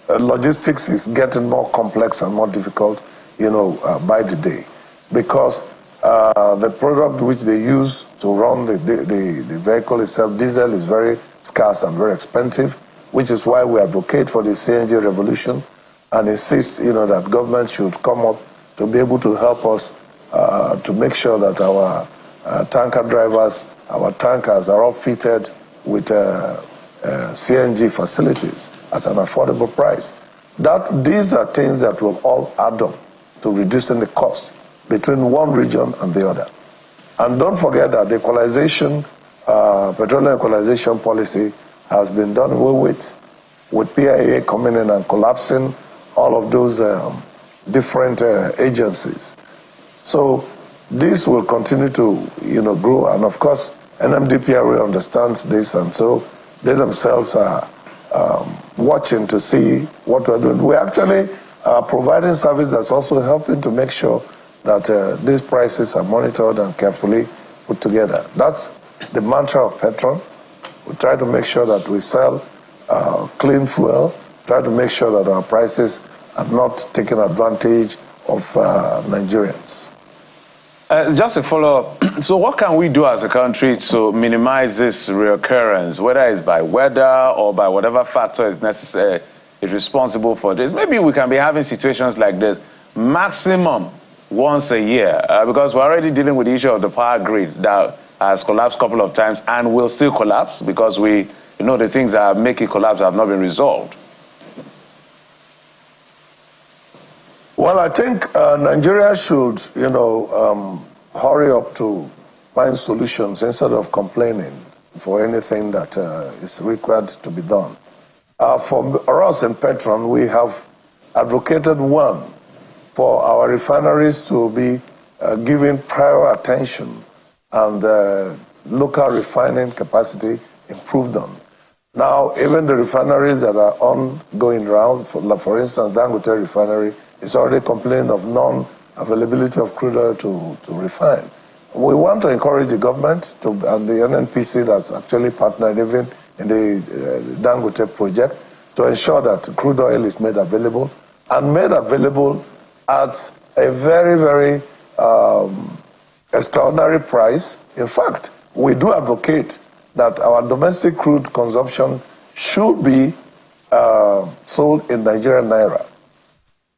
logistics is getting more complex and more difficult, by the day, because the product which they use to run the vehicle itself, diesel, is very scarce and very expensive, which is why we advocate for the CNG revolution and insist, that government should come up to be able to help us to make sure that our tanker drivers, our tankers are all fitted with CNG facilities at an affordable price. These are things that will all add up to reducing the cost between one region and the other. And don't forget that the equalization, petroleum equalization policy has been done away with PIA coming in and collapsing all of those different agencies. So this will continue to, grow. And of course, NMDPRA understands this, and so they themselves are watching to see what we're doing. We're actually providing service that's also helping to make sure that these prices are monitored and carefully put together. That's the mantra of Petron. We try to make sure that we sell clean fuel, try to make sure that our prices are not taking advantage of Nigerians. Just a follow-up. So what can we do as a country to minimize this reoccurrence, whether it's by weather or by whatever factor is necessary, is responsible for this? Maybe we can be having situations like this maximum once a year, because we're already dealing with the issue of the power grid that has collapsed a couple of times and will still collapse because the things that make it collapse have not been resolved. Well, I think Nigeria should, hurry up to find solutions instead of complaining for anything that is required to be done. For us in Petron, we have advocated for our refineries to be given prior attention and local refining capacity improved on. Now, even the refineries that are ongoing round, for instance, Dangote Refinery is already complaining of non-availability of crude oil to refine. We want to encourage the government and the NNPC that's actually partnered even in the Dangote project to ensure that crude oil is made available and made available at a very, very extraordinary price. In fact, we do advocate that our domestic crude consumption should be sold in Nigerian naira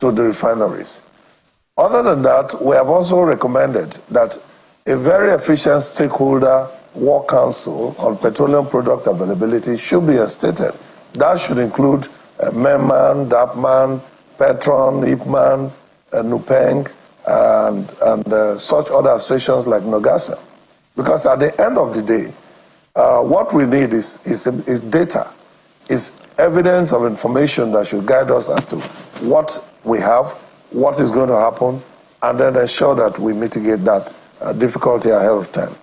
to the refineries. Other than that, we have also recommended that a very efficient stakeholder work council on petroleum product availability should be instated. That should include MEMAN, DAPMAN, Petron, IPMAN, NUPENG, and such other associations like NOGASA. Because at the end of the day, what we need is data, is evidence of information that should guide us as to what we have, what is going to happen, and then ensure that we mitigate that difficulty ahead of time.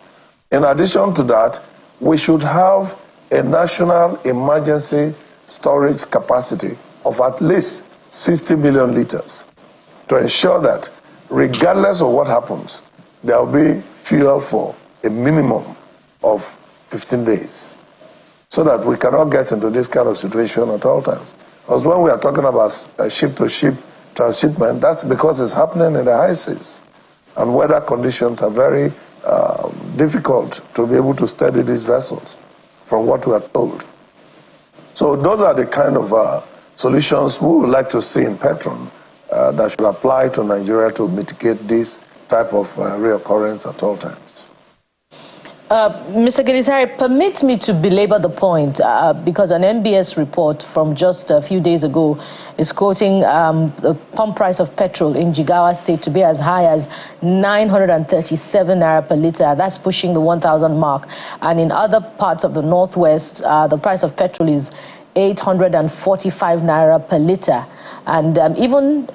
In addition to that, we should have a national emergency storage capacity of at least 60 million liters to ensure that regardless of what happens, there will be fuel for a minimum of 15 days so that we cannot get into this kind of situation at all times. Because when we are talking about ship-to-ship transshipment, that's because it's happening in the high seas. And weather conditions are very difficult to be able to steady these vessels from what we are told. So those are the kind of solutions we would like to see in Petron that should apply to Nigeria to mitigate this type of reoccurrence at all times. Mr. Gelisari, permit me to belabor the point because an NBS report from just a few days ago is quoting the pump price of petrol in Jigawa State to be as high as 937 naira per litre. That's pushing the 1,000 mark. And in other parts of the Northwest, the price of petrol is 845 naira per litre. And even,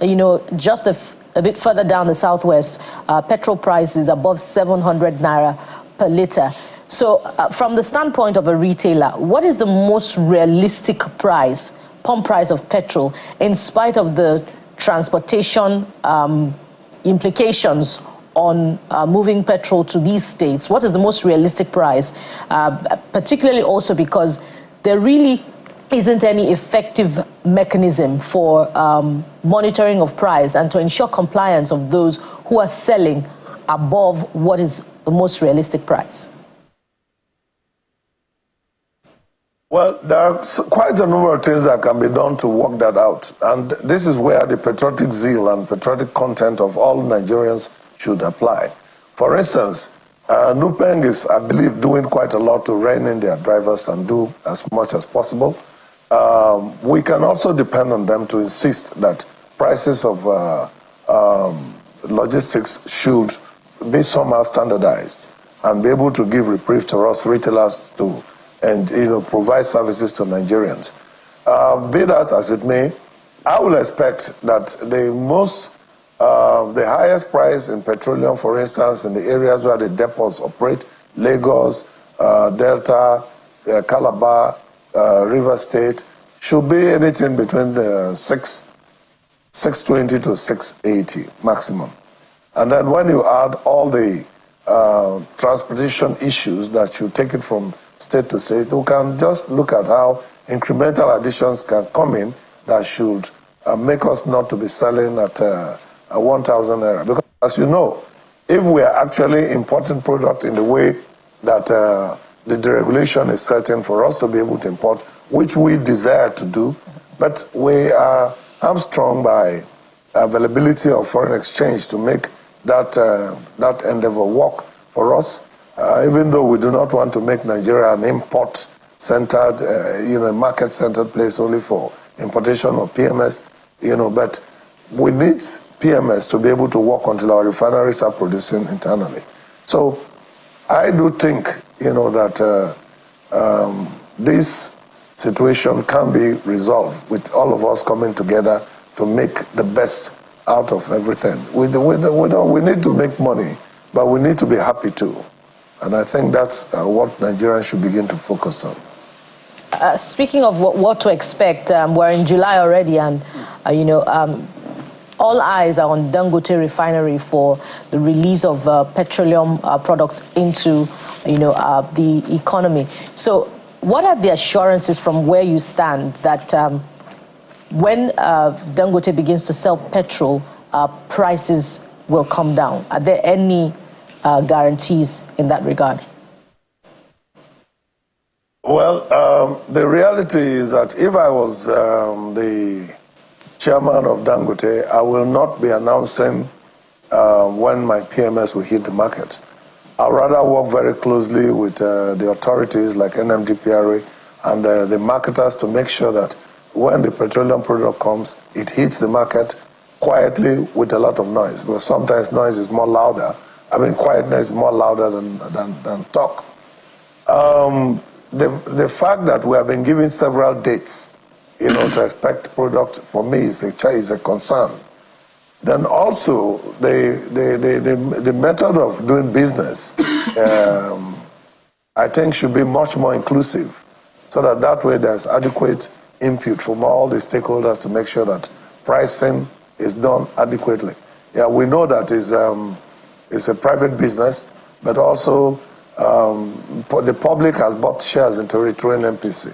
just a bit further down the Southwest, petrol price is above 700 naira per litre. So from the standpoint of a retailer, what is the most realistic price, pump price of petrol, in spite of the transportation implications on moving petrol to these states? What is the most realistic price, particularly also because there really isn't any effective mechanism for monitoring of price and to ensure compliance of those who are selling above what is the most realistic price? Well, there are quite a number of things that can be done to work that out. And this is where the patriotic zeal and patriotic content of all Nigerians should apply. For instance, Looming is, I believe, doing quite a lot to rein in their drivers and do as much as possible. We can also depend on them to insist that prices of logistics should be somehow standardized and be able to give reprieve to us retailers to provide services to Nigerians. Be that as it may, I will expect that the highest price in petroleum, for instance, in the areas where the depots operate, Lagos, Delta, Calabar, River State, should be anything between 620 to 680 maximum. And then when you add all the transportation issues that you take it from state to state, we can just look at how incremental additions can come in that should make us not to be selling at 1,000 naira. Because as you know, if we are actually importing product in the way that the deregulation is setting for us to be able to import, which we desire to do, but we are hamstrung by availability of foreign exchange to make that endeavor work for us, even though we do not want to make Nigeria an import-centered, market-centered place only for importation of PMS, but we need PMS to be able to work until our refineries are producing internally. So I do think, that this situation can be resolved with all of us coming together to make the best out of everything. We need to make money, but we need to be happy too. And I think that's what Nigerians should begin to focus on. Speaking of what to expect, we're in July already, and all eyes are on Dangote Refinery for the release of petroleum products into the economy. So what are the assurances from where you stand that when Dangote begins to sell petrol, prices will come down? Are there any guarantees in that regard? Well, the reality is that if I was the chairman of Dangote, I will not be announcing when my PMS will hit the market. I'd rather work very closely with the authorities like NMDPRA and the marketers to make sure that when the petroleum product comes, it hits the market quietly with a lot of noise, because sometimes noise is more louder. Quietness is more louder than talk. The fact that we have been given several dates, to expect product, for me is a concern. Then also the method of doing business, I think should be much more inclusive, so that way there's adequate input from all the stakeholders to make sure that pricing is done adequately. Yeah, we know that it's a private business, but also the public has bought shares into it through NNPC.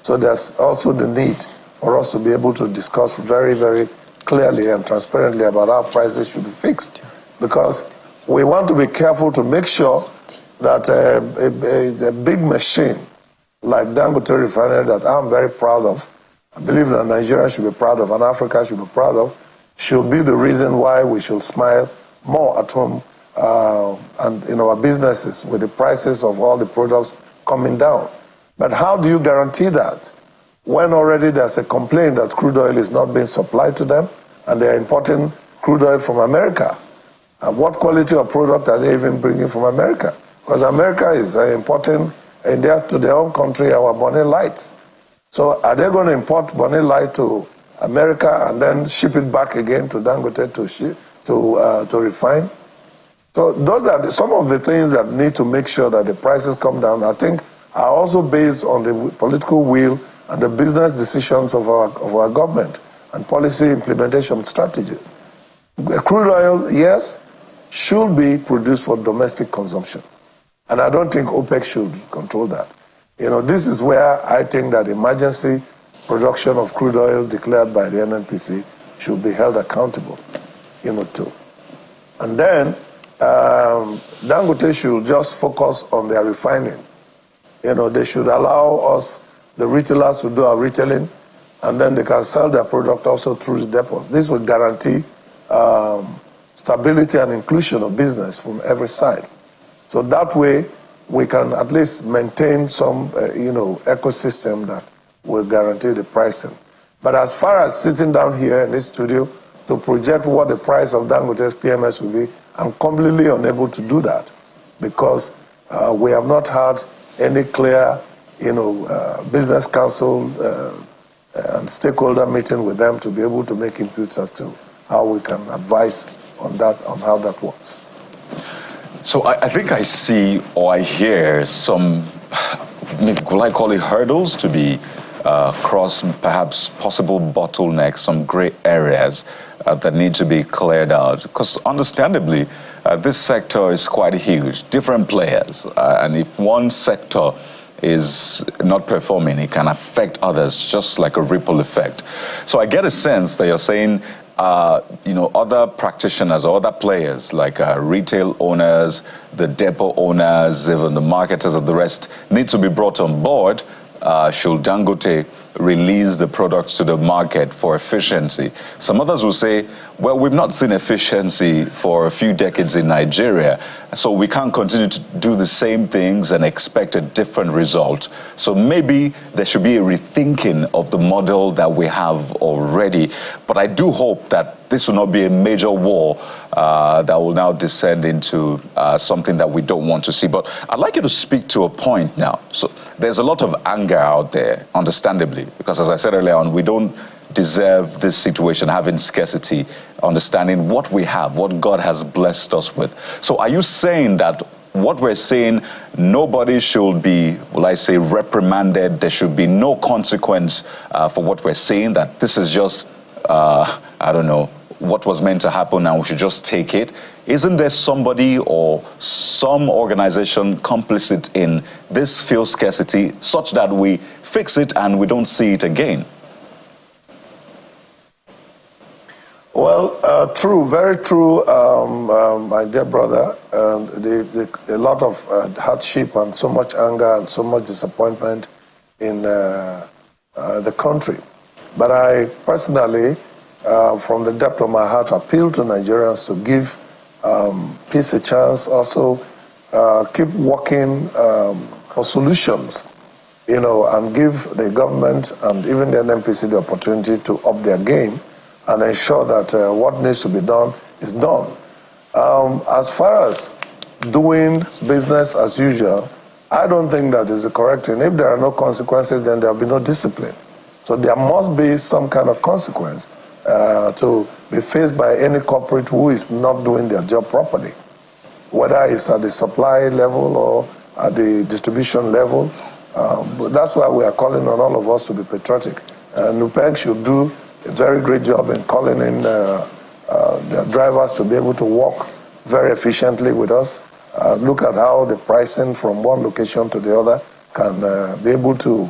So there's also the need for us to be able to discuss very, very clearly and transparently about how prices should be fixed, because we want to be careful to make sure that a big machine like Dangote Refinery, that I'm very proud of, I believe that Nigeria should be proud of and Africa should be proud of, should be the reason why we should smile more at home and in our businesses with the prices of all the products coming down. But how do you guarantee that when already there's a complaint that crude oil is not being supplied to them and they're importing crude oil from America? What quality of product are they even bringing from America? Because America is importing to their own country our Bonnet Lights. So are they going to import Bonnet Light to America and then ship it back again to Dangote to refine? So those are some of the things that need to make sure that the prices come down. I think are also based on the political will and the business decisions of our government and policy implementation strategies. Crude oil, yes, should be produced for domestic consumption. And I don't think OPEC should control that. This is where I think that emergency production of crude oil declared by the NNPC should be held accountable, too. And then Dangote should just focus on their refining. They should allow us, the retailers, to do our retailing, and then they can sell their product also through the depots. This will guarantee stability and inclusion of business from every side. So that way, we can at least maintain some, ecosystem that will guarantee the pricing. But as far as sitting down here in this studio to project what the price of Dangote's PMS will be, I'm completely unable to do that because we have not had any clear, business council and stakeholder meeting with them to be able to make inputs as to how we can advise on that, on how that works. So I think I see or I hear some, will I call it hurdles to be crossed, perhaps possible bottlenecks, some gray areas that need to be cleared out. Because understandably, this sector is quite huge, different players. And if one sector is not performing, it can affect others just like a ripple effect. So I get a sense that you're saying other practitioners or other players like retail owners, the depot owners, even the marketers of the rest need to be brought on board should Dangote release the products to the market for efficiency. Some others will say, well, we've not seen efficiency for a few decades in Nigeria, so we can't continue to do the same things and expect a different result. So maybe there should be a rethinking of the model that we have already. But I do hope that this will not be a major war that will now descend into something that we don't want to see. But I'd like you to speak to a point now. So there's a lot of anger out there, understandably, because as I said earlier on, we don't deserve this situation, having scarcity, understanding what we have, what God has blessed us with. So are you saying that what we're saying, nobody should be, will I say, reprimanded, there should be no consequence for what we're saying, that this is just, I don't know, what was meant to happen and we should just take it? Isn't there somebody or some organization complicit in this fuel scarcity such that we fix it and we don't see it again? Well, true, very true, my dear brother. A lot of hardship and so much anger and so much disappointment in the country. But I personally, from the depth of my heart, appeal to Nigerians to give peace a chance, also keep working for solutions, and give the government and even the NNPC the opportunity to up their game and ensure that what needs to be done is done. As far as doing business as usual, I don't think that is the correct thing. If there are no consequences, then there will be no discipline. So there must be some kind of consequence to be faced by any corporate who is not doing their job properly, whether it's at the supply level or at the distribution level. But that's why we are calling on all of us to be patriotic. NUPEG should do a very great job in calling in their drivers to be able to work very efficiently with us. Look at how the pricing from one location to the other can be able to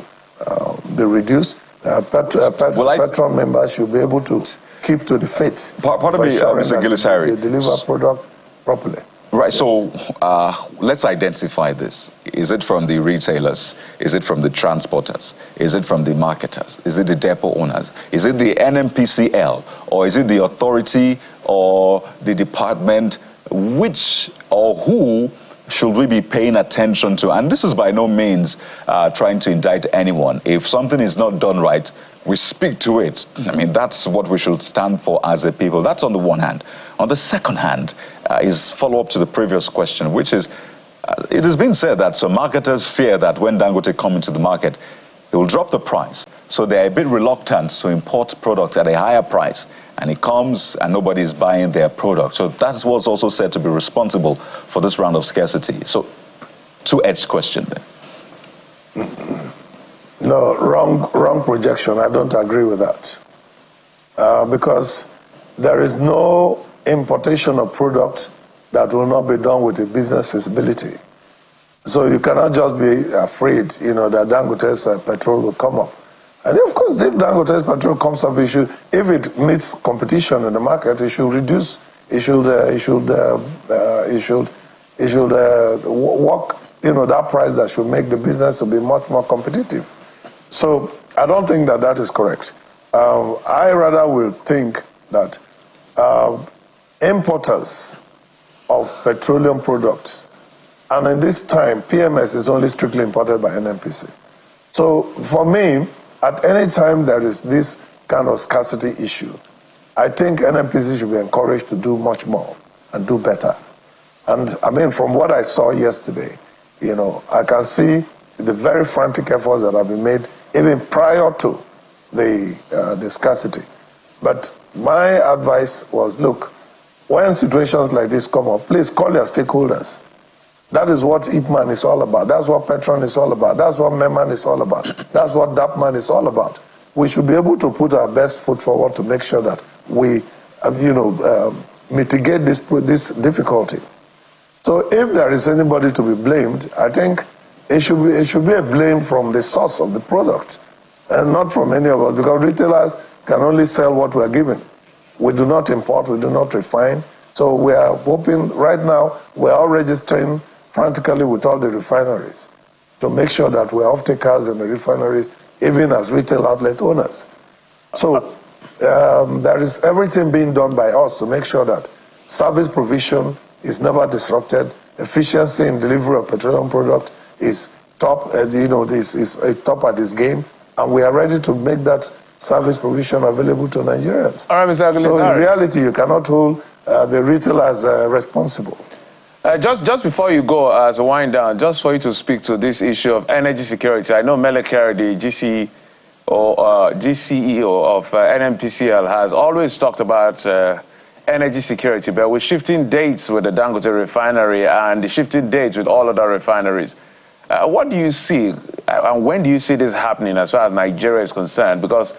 be reduced. Petron members should be able to keep to the faith. Pardon me, Mr. Gilisari. They deliver product properly. Right, so let's identify this. Is it from the retailers? Is it from the transporters? Is it from the marketers? Is it the depot owners? Is it the NNPCL? Or is it the authority or the department, which or who should we be paying attention to? And this is by no means trying to indict anyone. If something is not done right, we speak to it. I mean, that's what we should stand for as a people. That's on the one hand. On the second hand is follow-up to the previous question, which is, it has been said that some marketers fear that when Dangote come into the market, it will drop the price. So they're a bit reluctant to import products at a higher price. And it comes and nobody's buying their product. So that's what's also said to be responsible for this round of scarcity. So, two-edged question there. No, wrong projection. I don't agree with that. Because there is no importation of product that will not be done with a business feasibility. So you cannot just be afraid, that Dangote's petrol will come up. And of course, if Dangote's petrol comes up, if it meets competition in the market, it should reduce. It should work, that price that should make the business to be much more competitive. So I don't think that is correct. I rather will think that importers of petroleum products, and in this time, PMS is only strictly imported by NNPC. So for me, at any time there is this kind of scarcity issue, I think NNPC should be encouraged to do much more and do better. And I mean, from what I saw yesterday, I can see the very frantic efforts that have been made even prior to the scarcity. But my advice was, look, when situations like this come up, please call your stakeholders. That is what IPMAN is all about. That's what Petron is all about. That's what MEMAN is all about. That's what DAPMAN is all about. We should be able to put our best foot forward to make sure that we, mitigate this difficulty. So if there is anybody to be blamed, I think it should be a blame from the source of the product and not from any of us, because retailers can only sell what we are given. We do not import, we do not refine. So we are hoping right now, we are all registering frantically with all the refineries to make sure that we are off-takers in the refineries, even as retail outlet owners. So there is everything being done by us to make sure that service provision is never disrupted, efficiency in delivery of petroleum product is top, is top at this game, and we are ready to make that service provision available to Nigerians. All right, Mr. Aguilar. So in reality, you cannot hold the retailers responsible. Just before you go, as a wind down, just for you to speak to this issue of energy security. I know Melekere, the GCEO of NNPCL, has always talked about energy security, but we're shifting dates with the Dangote refinery and the shifting dates with all other refineries. What do you see, and when do you see this happening as far as Nigeria is concerned? Because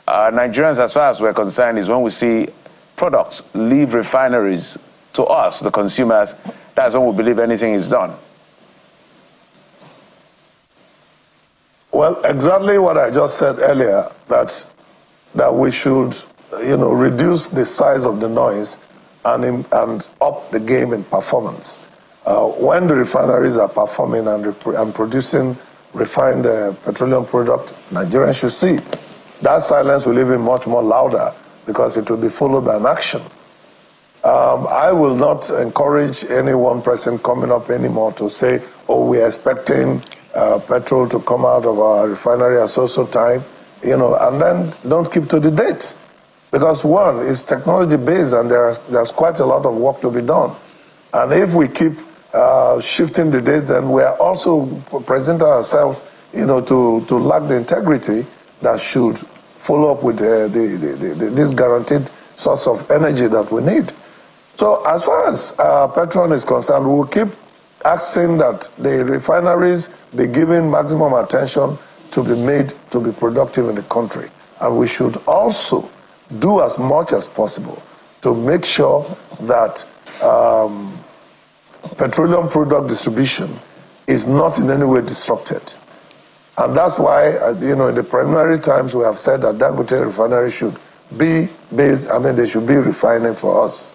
Nigerians, as far as we're concerned, is when we see products leave refineries to us, the consumers, that's when we believe anything is done. Well, exactly what I just said earlier, that we should, reduce the size of the noise and up the game in performance. When the refineries are performing and producing refined petroleum product, Nigerians should see. That silence will even much more louder because it will be followed by an action. I will not encourage any one person coming up anymore to say, oh, we are expecting petrol to come out of our refinery at so time, and then don't keep to the date. Because one, is technology-based and there's quite a lot of work to be done. And if we keep shifting the dates, then we are also presenting ourselves, to lack the integrity that should follow up with this guaranteed source of energy that we need. So as far as Petron is concerned, we will keep asking that the refineries be given maximum attention to be made to be productive in the country. And we should also do as much as possible to make sure that petroleum product distribution is not in any way disrupted. And that's why, in the preliminary times, we have said that Dangote Refinery should be based, they should be refining for us.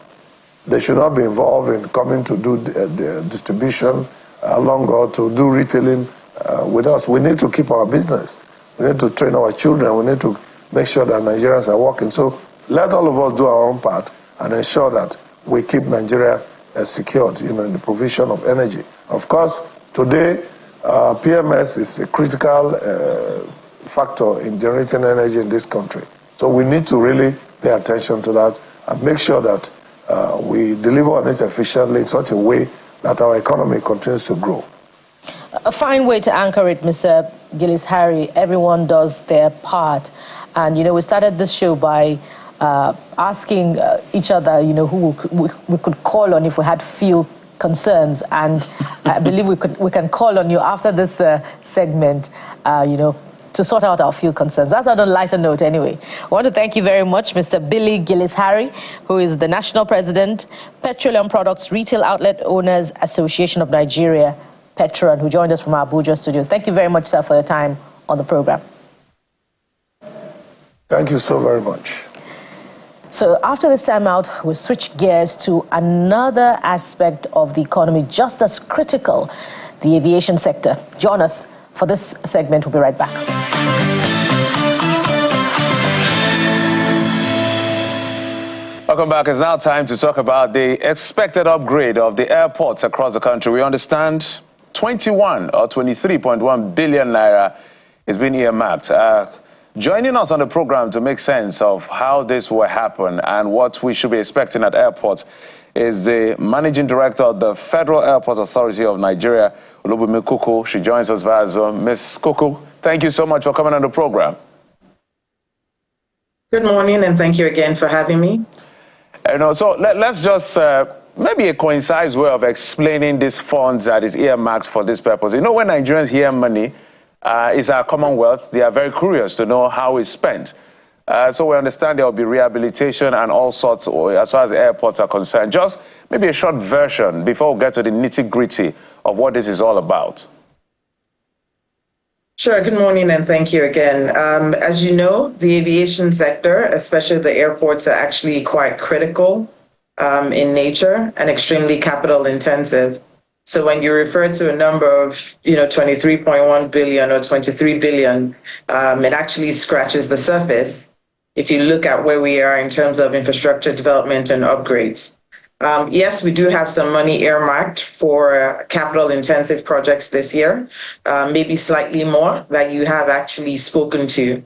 They should not be involved in coming to do the distribution along or to do retailing with us. We need to keep our business. We need to train our children. We need to make sure that Nigerians are working. So let all of us do our own part and ensure that we keep Nigeria secured, in the provision of energy. Of course, today, PMS is a critical factor in generating energy in this country. So we need to really pay attention to that and make sure that we deliver on it efficiently in such a way that our economy continues to grow. A fine way to anchor it, Mr. Gillis-Harry. Everyone does their part. And, we started this show by asking each other, who we could call on if we had few concerns. And I believe we can call on you after this segment, to sort out our few concerns. That's on a lighter note anyway. I want to thank you very much, Mr. Billy Gillis-Harry, who is the National President, Petroleum Products Retail Outlet Owners Association of Nigeria, Petron, who joined us from our Abuja studios. Thank you very much, sir, for your time on the program. Thank you so very much. So after this time out, we'll switch gears to another aspect of the economy, just as critical, the aviation sector. Join us for this segment. We'll be right back. Welcome back. It's now time to talk about the expected upgrade of the airports across the country. We understand 21 or 23.1 billion naira is being earmarked. Joining us on the program to make sense of how this will happen and what we should be expecting at airports is the Managing Director of the Federal Airport Authority of Nigeria, Looming. She joins us via Zoom. Ms. Kuku, thank you so much for coming on the program. Good morning, and thank you again for having me. So let's just maybe a concise way of explaining these funds that is earmarked for this purpose. When Nigerians hear money, it's our commonwealth, they are very curious to know how it's spent. So we understand there will be rehabilitation and all sorts as far as the airports are concerned. Just maybe a short version before we get to the nitty-gritty of what this is all about. Sure. Good morning, and thank you again. As you know, the aviation sector, especially the airports, are actually quite critical in nature and extremely capital intensive. So when you refer to a number of, 23.1 billion or 23 billion, it actually scratches the surface if you look at where we are in terms of infrastructure development and upgrades. Yes, we do have some money earmarked for capital-intensive projects this year, maybe slightly more that you have actually spoken to.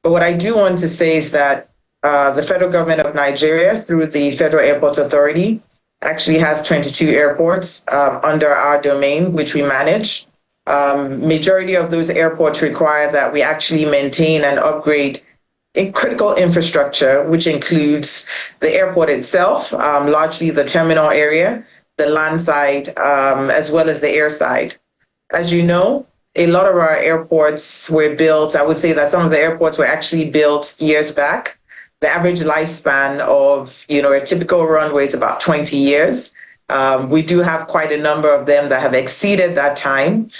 But what I do want to say is that the federal government of Nigeria, through the Federal Airports Authority, actually has 22 airports under our domain, which we manage. Majority of those airports require that we actually maintain and upgrade critical infrastructure, which includes the airport itself, largely the terminal area, the land side, as well as the air side. As you know, a lot of our airports were built, I would say that some of the airports were actually built years back. The average lifespan of, a typical runway is about 20 years. We do have quite a number of them that have exceeded that time.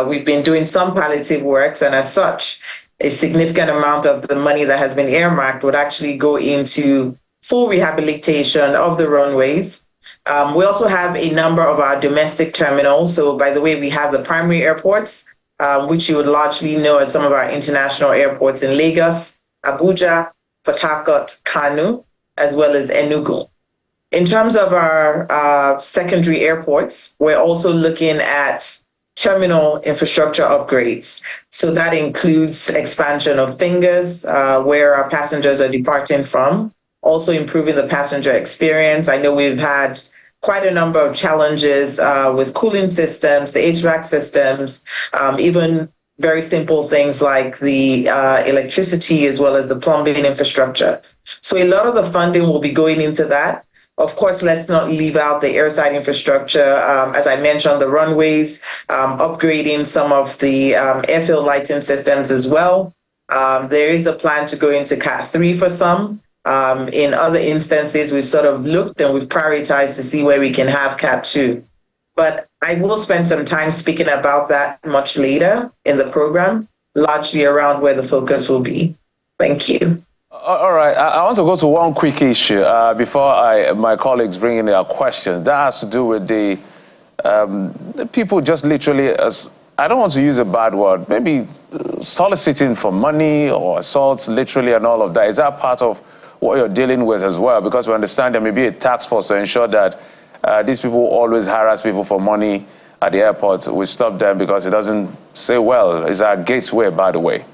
We've been doing some palliative works, and as such, a significant amount of the money that has been earmarked would actually go into full rehabilitation of the runways. We also have a number of our domestic terminals. So by the way, we have the primary airports, which you would largely know as some of our international airports in Lagos, Abuja, Port Harcourt, Kanu, as well as Enugu. In terms of our secondary airports, we're also looking at terminal infrastructure upgrades. So that includes expansion of fingers, where our passengers are departing from, also improving the passenger experience. I know we've had quite a number of challenges with cooling systems, the HVAC systems, even very simple things like the electricity as well as the plumbing infrastructure. So a lot of the funding will be going into that. Of course, let's not leave out the airside infrastructure. As I mentioned, the runways, upgrading some of the airfield lighting systems as well. There is a plan to go into Cat 3 for some. In other instances, we've sort of looked and we've prioritized to see where we can have Cat 2. But I will spend some time speaking about that much later in the program, largely around where the focus will be. Thank you. All right, I want to go to one quick issue before my colleagues bring in their questions. That has to do with the people just literally, as I don't want to use a bad word, maybe soliciting for money or assaults literally and all of that. Is that part of what you're dealing with as well, because we understand there may be a task force to ensure that these people always harass people for money at the airport. We stop them because it doesn't say well. It's our gateway, by the way.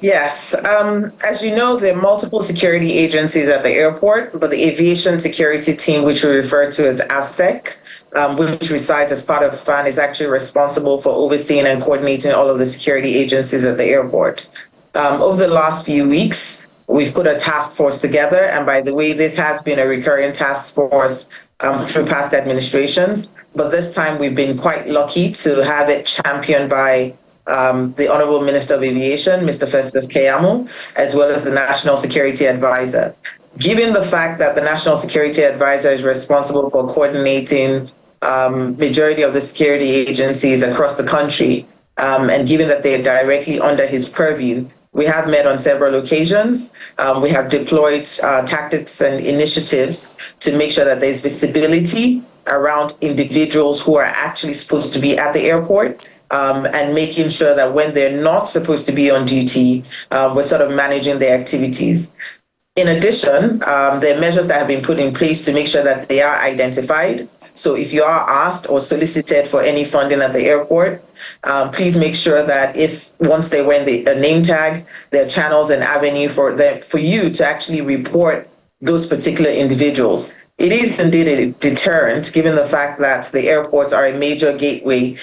Yes. As you know, there are multiple security agencies at the airport, but the aviation security team, which we refer to as AVSEC, which resides as part of FAN, is actually responsible for overseeing and coordinating all of the security agencies at the airport. Over the last few weeks, we've put a task force together, and by the way, this has been a recurring task force through past administrations, but this time we've been quite lucky to have it championed by the Honorable Minister of Aviation, Mr. Festus Keyamo, as well as the National Security Advisor. Given the fact that the National Security Advisor is responsible for coordinating majority of the security agencies across the country, and given that they are directly under his purview, we have met on several occasions. We have deployed tactics and initiatives to make sure that there's visibility around individuals who are actually supposed to be at the airport, and making sure that when they're not supposed to be on duty, we're sort of managing their activities. In addition, there are measures that have been put in place to make sure that they are identified. So if you are asked or solicited for any funding at the airport, please make sure that once they wear a name tag, there are channels and avenue for you to actually report those particular individuals. It is indeed a deterrent, given the fact that the airports are a major gateway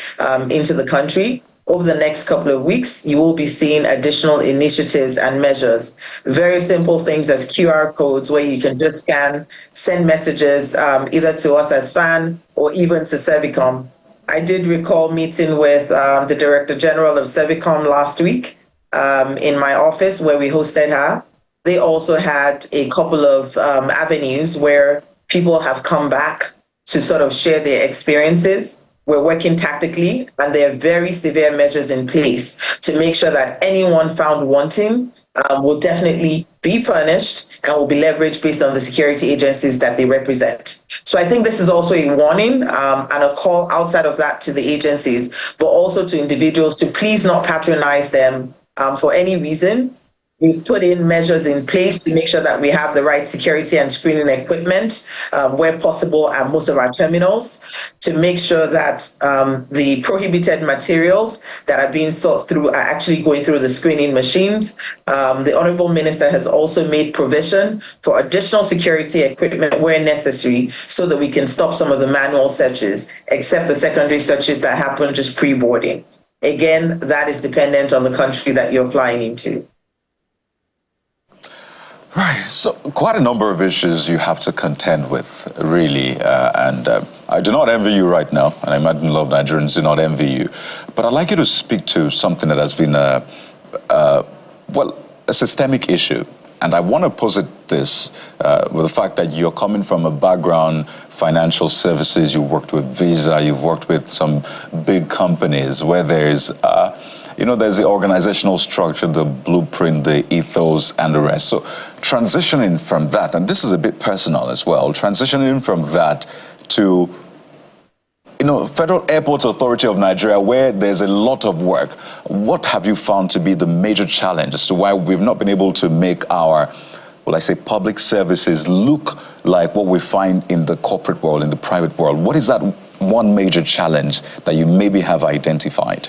into the country. Over the next couple of weeks, you will be seeing additional initiatives and measures. Very simple things as QR codes where you can just scan, send messages either to us as FAN or even to Servicom. I did recall meeting with the Director General of Servicom last week in my office where we hosted her. They also had a couple of avenues where people have come back to sort of share their experiences. We're working tactically, and there are very severe measures in place to make sure that anyone found wanting will definitely be punished and will be leveraged based on the security agencies that they represent. So I think this is also a warning and a call outside of that to the agencies, but also to individuals to please not patronize them for any reason. We've put in measures in place to make sure that we have the right security and screening equipment where possible at most of our terminals, to make sure that the prohibited materials that are being sought through are actually going through the screening machines. The Honorable Minister has also made provision for additional security equipment where necessary so that we can stop some of the manual searches, except the secondary searches that happen just pre-boarding. Again, that is dependent on the country that you're flying into. Right, so quite a number of issues you have to contend with, really, and I do not envy you right now, and I imagine a lot of Nigerians do not envy you, but I'd like you to speak to something that has been a systemic issue, and I want to posit this with the fact that you're coming from a background, financial services, you worked with Visa, you've worked with some big companies where there's there's the organizational structure, the blueprint, the ethos, and the rest. So transitioning from that, and this is a bit personal as well, transitioning from that to, Federal Airports Authority of Nigeria, where there's a lot of work. What have you found to be the major challenge as to why we've not been able to make our, public services look like what we find in the corporate world, in the private world? What is that one major challenge that you maybe have identified?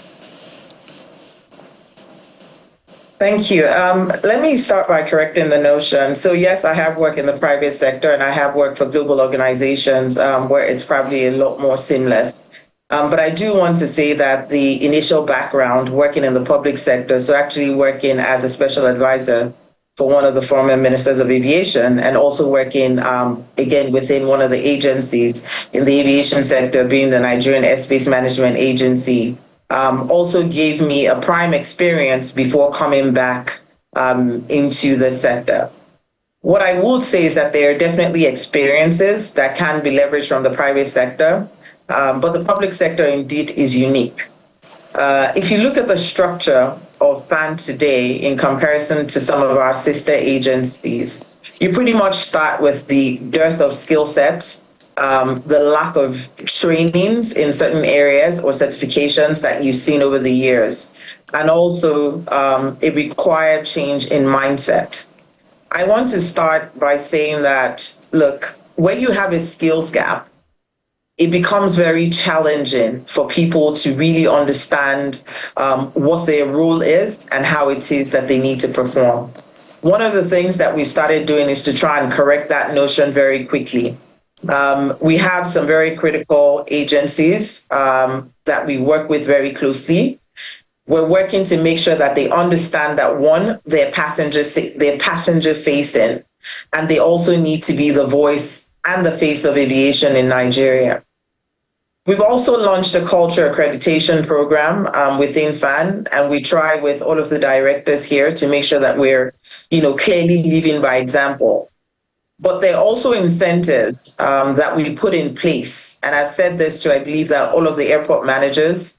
Thank you. Let me start by correcting the notion. So yes, I have worked in the private sector and I have worked for global organizations where it's probably a lot more seamless. But I do want to say that the initial background working in the public sector, so actually working as a special advisor for one of the former ministers of aviation and also working again within one of the agencies in the aviation sector, being the Nigerian Airspace Management Agency, also gave me a prime experience before coming back into the sector. What I would say is that there are definitely experiences that can be leveraged from the private sector, but the public sector indeed is unique. If you look at the structure of FAN today in comparison to some of our sister agencies, you pretty much start with the dearth of skill sets, the lack of trainings in certain areas or certifications that you've seen over the years. and also a required change in mindset. I want to start by saying that, look, when you have a skills gap, it becomes very challenging for people to really understand what their role is and how it is that they need to perform. One of the things that we started doing is to try and correct that notion very quickly. We have some very critical agencies that we work with very closely. We're working to make sure that they understand that, one, they're passenger facing, and they also need to be the voice and the face of aviation in Nigeria. We've also launched a culture accreditation program within FAN, and we try with all of the directors here to make sure that we're, clearly leading by example. But there are also incentives that we put in place, and I've said this to, I believe, that all of the airport managers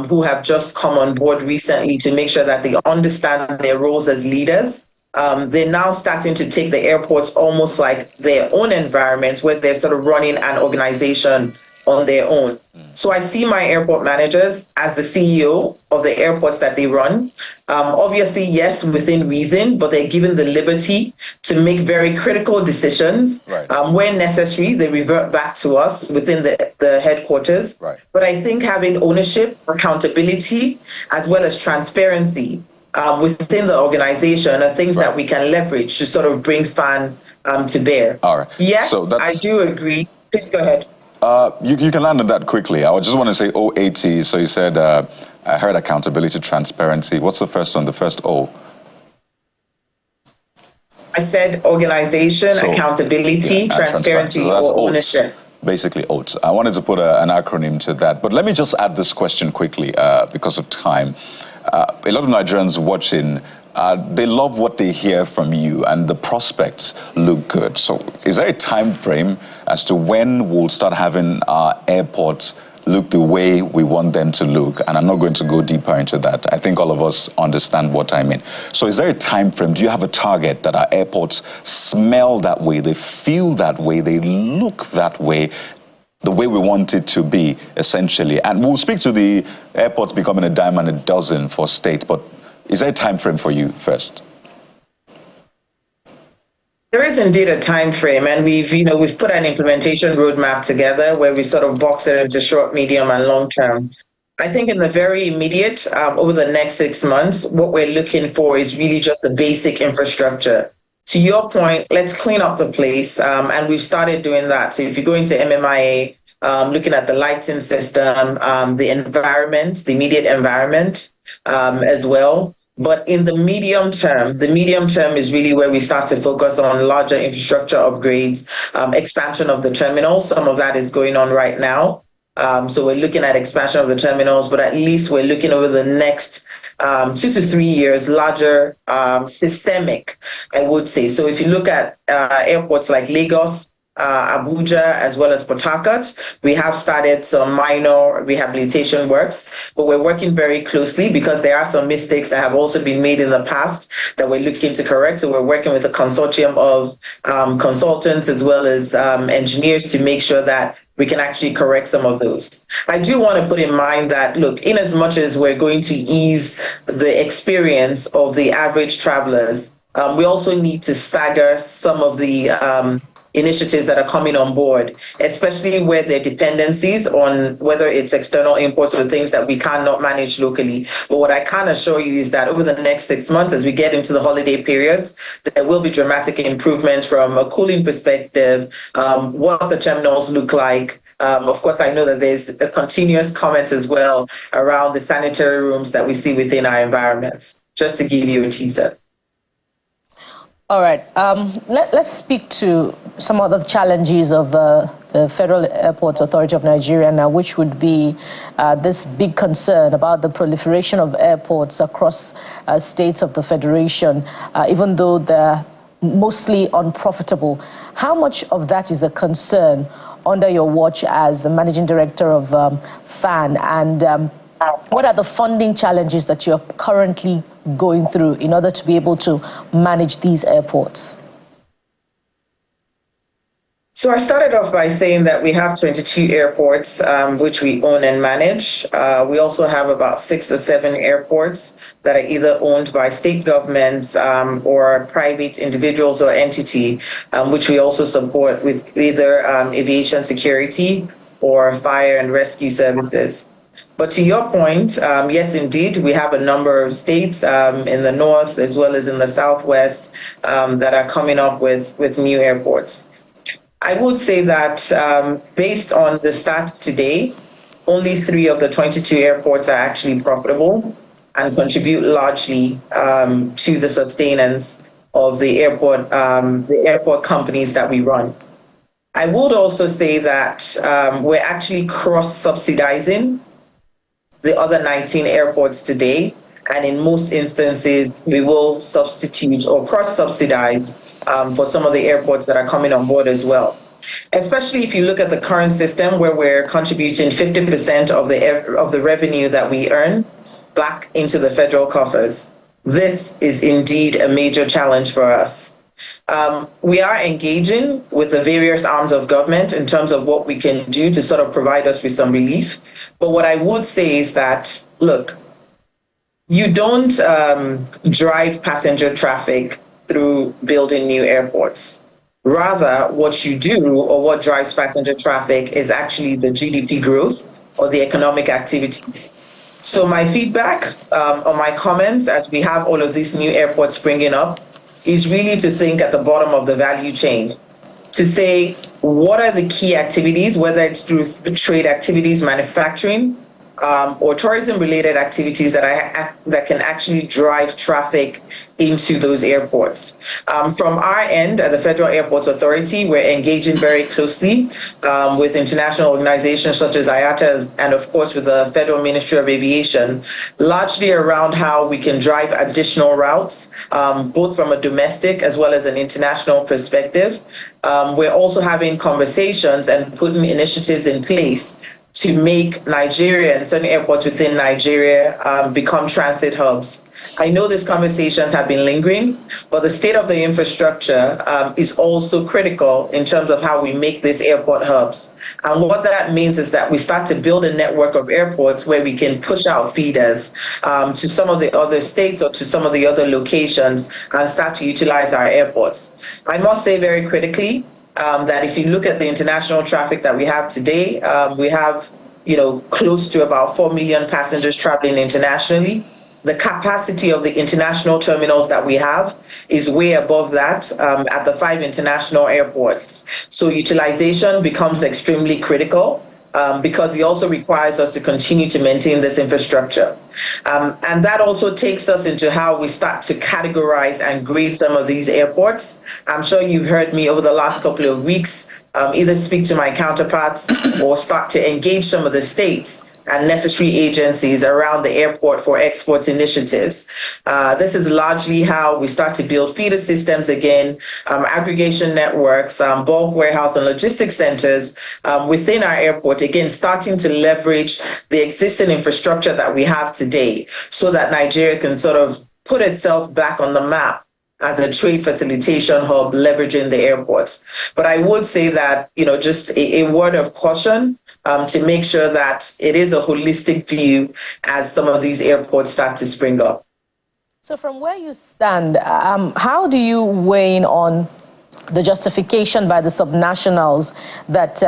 who have just come on board recently, to make sure that they understand their roles as leaders. They're now starting to take the airports almost like their own environments, where they're sort of running an organization on their own. So I see my airport managers as the CEO of the airports that they run. Obviously, yes, within reason, but they're given the liberty to make very critical decisions. Right. Where necessary, they revert back to us within the headquarters. Right. But I think having ownership, accountability, as well as transparency within the organization are things that we can leverage to sort of bring FAN to bear. All right. Yes, So I do agree. Please go ahead. You can land on that quickly. I just want to say OAT. So you said, I heard accountability, transparency. What's the first one, the first O? I said organization, accountability, transparency, so that's or ownership. Basically OATS. I wanted to put an acronym to that. But let me just add this question quickly because of time. A lot of Nigerians watching, they love what they hear from you, and the prospects look good. So is there a time frame as to when we'll start having our airports look the way we want them to look? And I'm not going to go deeper into that. I think all of us understand what I mean. So is there a time frame? Do you have a target that our airports smell that way, they feel that way, they look that way, the way we want it to be, essentially? And we'll speak to the airports becoming a dime and a dozen for state, but is there a time frame for you first? There is indeed a time frame, and we've put an implementation roadmap together where we sort of box it into short, medium, and long term. I think in the very immediate, over the next 6 months, what we're looking for is really just the basic infrastructure. To your point, let's clean up the place, and we've started doing that. So if you go into MMIA, looking at the lighting system, the environment, the immediate environment as well. But in the medium term is really where we start to focus on larger infrastructure upgrades, expansion of the terminals. Some of that is going on right now. So we're looking at expansion of the terminals, but at least we're looking over the next 2 to 3 years, larger systemic, I would say. So if you look at airports like Lagos, Abuja, as well as Port Harcourt, we have started some minor rehabilitation works, but we're working very closely because there are some mistakes that have also been made in the past that we're looking to correct. So we're working with a consortium of consultants as well as engineers to make sure that we can actually correct some of those. I do want to put in mind that, look, in as much as we're going to ease the experience of the average travelers, we also need to stagger some of the initiatives that are coming on board, especially where there are dependencies on whether it's external imports or things that we cannot manage locally. But what I can assure you is that over the next 6 months, as we get into the holiday periods, there will be dramatic improvements from a cooling perspective, what the terminals look like. Of course, I know that there's a continuous comment as well around the sanitary rooms that we see within our environments, just to give you a teaser. All right. Let's speak to some of the challenges of the Federal Airports Authority of Nigeria now, which would be this big concern about the proliferation of airports across states of the Federation, even though they're mostly unprofitable. How much of that is a concern under your watch as the managing director of FAN? And what are the funding challenges that you're currently going through in order to be able to manage these airports? So I started off by saying that we have 22 airports, which we own and manage. We also have about 6 or 7 airports that are either owned by state governments or private individuals or entity, which we also support with either aviation security or fire and rescue services. But to your point, yes, indeed, we have a number of states in the north as well as in the southwest that are coming up with new airports. I would say that based on the stats today, only 3 of the 22 airports are actually profitable and contribute largely to the sustenance of the airport companies that we run. I would also say that we're actually cross-subsidizing the other 19 airports today, and in most instances, we will substitute or cross-subsidize for some of the airports that are coming on board as well. Especially if you look at the current system where we're contributing 50% of the revenue that we earn back into the federal coffers. This is indeed a major challenge for us. We are engaging with the various arms of government in terms of what we can do to sort of provide us with some relief. But what I would say is that, look, you don't drive passenger traffic through building new airports. Rather, what you do or what drives passenger traffic is actually the GDP growth or the economic activities. So my feedback or my comments as we have all of these new airports springing up is really to think at the bottom of the value chain, to say what are the key activities, whether it's through trade activities, manufacturing, or tourism-related activities that can actually drive traffic into those airports. From our end, at the Federal Airports Authority, we're engaging very closely with international organizations such as IATA and, of course, with the Federal Ministry of Aviation, largely around how we can drive additional routes, both from a domestic as well as an international perspective. We're also having conversations and putting initiatives in place to make Nigeria and certain airports within Nigeria become transit hubs. I know these conversations have been lingering, but the state of the infrastructure is also critical in terms of how we make these airport hubs. And what that means is that we start to build a network of airports where we can push out feeders to some of the other states or to some of the other locations and start to utilize our airports. I must say very critically, that if you look at the international traffic that we have today, we have, close to about 4 million passengers traveling internationally. The capacity of the international terminals that we have is way above that at the 5 international airports. So utilization becomes extremely critical. Because it also requires us to continue to maintain this infrastructure. And that also takes us into how we start to categorize and grade some of these airports. I'm sure you've heard me over the last couple of weeks either speak to my counterparts or start to engage some of the states and necessary agencies around the airport for exports initiatives. This is largely how we start to build feeder systems again, aggregation networks, bulk warehouse and logistics centers within our airport, again, starting to leverage the existing infrastructure that we have today so that Nigeria can sort of put itself back on the map as a trade facilitation hub, leveraging the airports. But I would say that, just a word of caution, to make sure that it is a holistic view as some of these airports start to spring up. So from where you stand, how do you weigh in on the justification by the subnationals that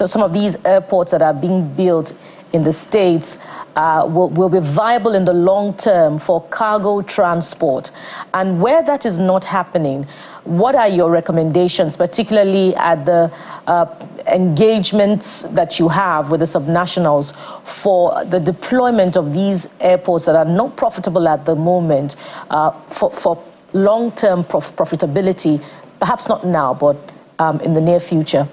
some of these airports that are being built in the States will be viable in the long term for cargo transport? And where that is not happening, what are your recommendations, particularly at the engagements that you have with the subnationals for the deployment of these airports that are not profitable at the moment for long-term profitability, perhaps not now, but in the near future?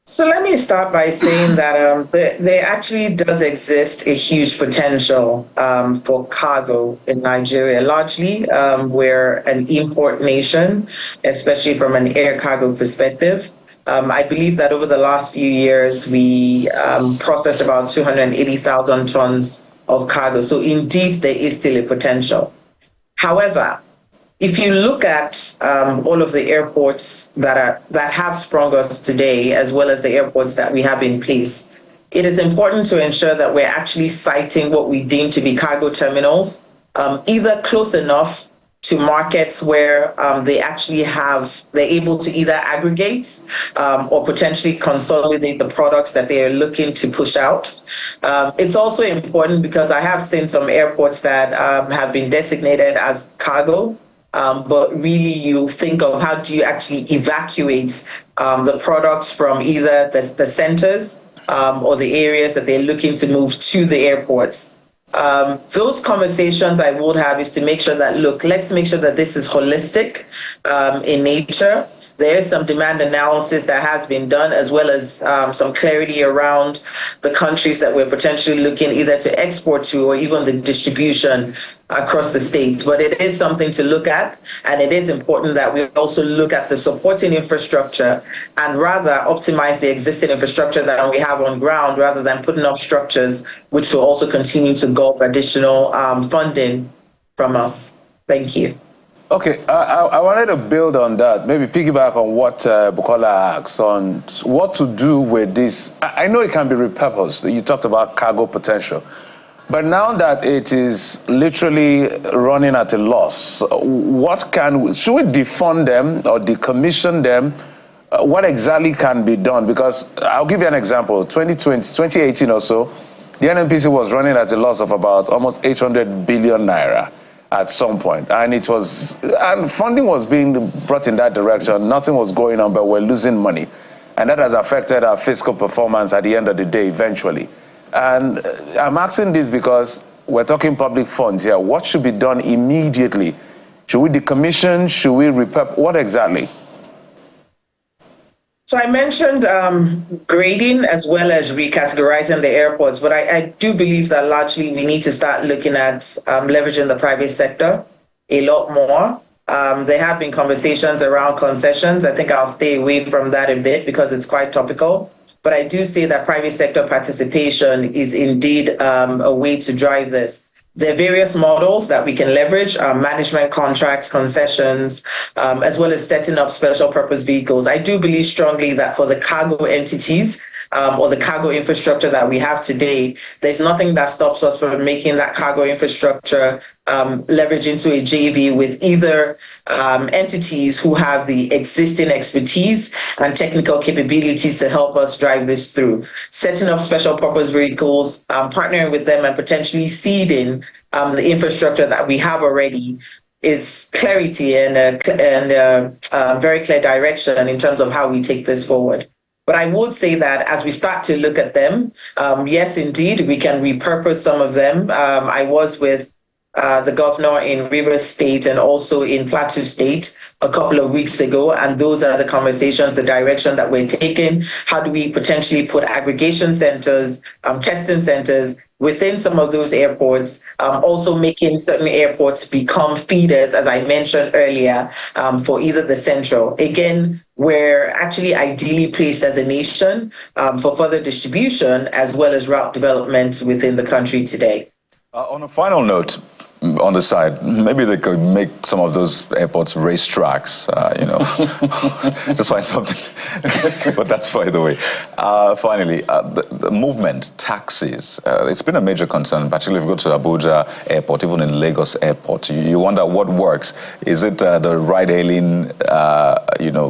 So let me start by saying that there actually does exist a huge potential for cargo in Nigeria. Largely, we're an import nation, especially from an air cargo perspective. I believe that over the last few years, we processed about 280,000 tons of cargo. So indeed, there is still a potential. However, if you look at all of the airports that have sprung us today, as well as the airports that we have in place, it is important to ensure that we're actually siting what we deem to be cargo terminals, either close enough to markets where they're able to either aggregate or potentially consolidate the products that they are looking to push out. It's also important because I have seen some airports that have been designated as cargo, but really you think of how do you actually evacuate the products from either the centers or the areas that they're looking to move to the airports. Those conversations I would have is to make sure that, look, let's make sure that this is holistic in nature. There is some demand analysis that has been done, as well as some clarity around the countries that we're potentially looking either to export to or even the distribution across the states. But it is something to look at, and it is important that we also look at the supporting infrastructure and rather optimize the existing infrastructure that we have on ground rather than putting up structures which will also continue to gulp additional funding from us. Thank you. Okay, I wanted to build on that, maybe piggyback on what Bukola asked on what to do with this. I know it can be repurposed. You talked about cargo potential. But now that it is literally running at a loss, should we defund them or decommission them? What exactly can be done? Because I'll give you an example. 2018 or so, the NNPC was running at a loss of about almost 800 billion naira at some point. And funding was being brought in that direction. Nothing was going on, but we're losing money. And that has affected our fiscal performance at the end of the day, eventually. And I'm asking this because we're talking public funds here. What should be done immediately? Should we decommission? Should we repurpose? What exactly? So I mentioned grading as well as recategorizing the airports, but I do believe that largely we need to start looking at leveraging the private sector a lot more. There have been conversations around concessions. I think I'll stay away from that a bit because it's quite topical. But I do say that private sector participation is indeed a way to drive this. There are various models that we can leverage, management contracts, concessions, as well as setting up special purpose vehicles. I do believe strongly that for the cargo entities or the cargo infrastructure that we have today, there's nothing that stops us from making that cargo infrastructure leverage into a JV with either entities who have the existing expertise and technical capabilities to help us drive this through. Setting up special purpose vehicles, partnering with them and potentially seeding the infrastructure that we have already is clarity and very clear direction in terms of how we take this forward. But I would say that as we start to look at them, yes, indeed, we can repurpose some of them. I was with the governor in Rivers State and also in Plateau State a couple of weeks ago, and those are the conversations, the direction that we're taking. How do we potentially put aggregation centers, testing centers within some of those airports, also making certain airports become feeders, as I mentioned earlier, for either the central. Again, we're actually ideally placed as a nation for further distribution as well as route development within the country today. On a final note, on the side, maybe they could make some of those airports racetracks, just find something. But that's by the way. Finally, the movement, taxis, it's been a major concern, particularly if you go to Abuja airport, even in Lagos airport. You wonder what works. Is it the ride-hailing,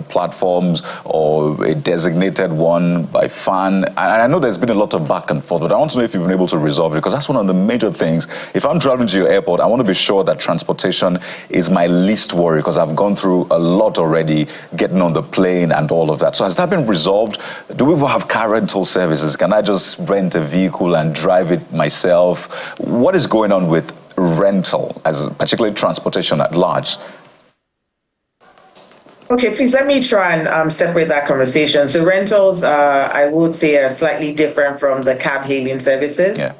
platforms or a designated one by FAN? And I know there's been a lot of back and forth, but I want to know if you've been able to resolve it, because that's one of the major things. If I'm traveling to your airport, I want to be sure that transportation is my least worry, because I've gone through a lot already getting on the plane and all of that. So has that been resolved? Do we have car rental services? Can I just rent a vehicle and drive it myself? What is going on with rental, as particularly transportation at large? Okay, please let me try and separate that conversation. So rentals, I would say, are slightly different from the cab hailing services. Yeah.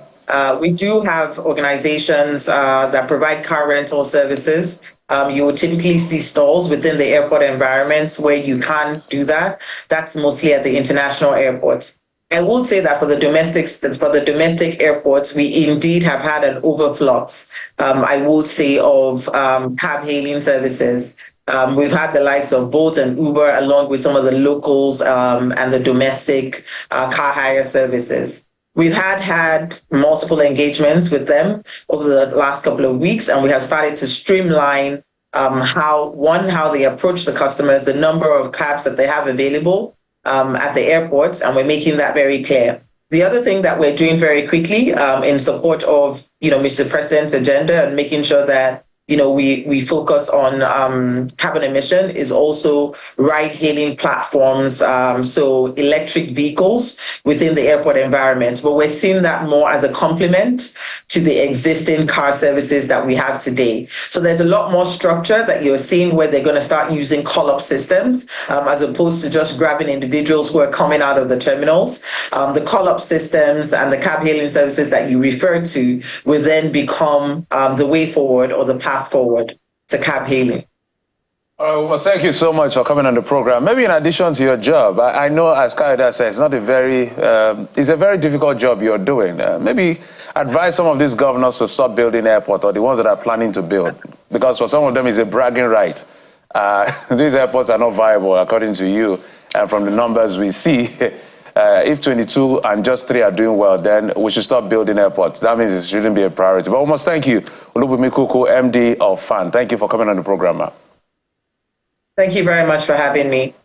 We do have organizations that provide car rental services. You will typically see stalls within the airport environments where you can do that. That's mostly at the international airports. I would say that for the domestic airports, we indeed have had an overflux, I would say, of cab hailing services. We've had the likes of Bolt and Uber, along with some of the locals and the domestic car hire services. We've had multiple engagements with them over the last couple of weeks, and we have started to streamline how they approach the customers, the number of cabs that they have available at the airports, and we're making that very clear. The other thing that we're doing very quickly in support of, Mr. President's agenda and making sure that we focus on carbon emission is also ride-hailing platforms, so electric vehicles within the airport environment. But we're seeing that more as a complement to the existing car services that we have today. So there's a lot more structure that you're seeing where they're going to start using call-up systems as opposed to just grabbing individuals who are coming out of the terminals. The call-up systems and the cab-hailing services that you referred to will then become the way forward or the path forward to cab hailing. Well, thank you so much for coming on the program. Maybe in addition to your job, I know, as Kayode said, it's a very difficult job you're doing. Maybe advise some of these governors to stop building airports, or the ones that are planning to build, because for some of them it's a bragging right. These airports are not viable, according to you, and from the numbers we see. If 22 and just 3 are doing well, then we should stop building airports. That means it shouldn't be a priority. But almost thank you, Olubunmi Kuku, MD of FAN. Thank you for coming on the program, ma'am. Thank you very much for having me.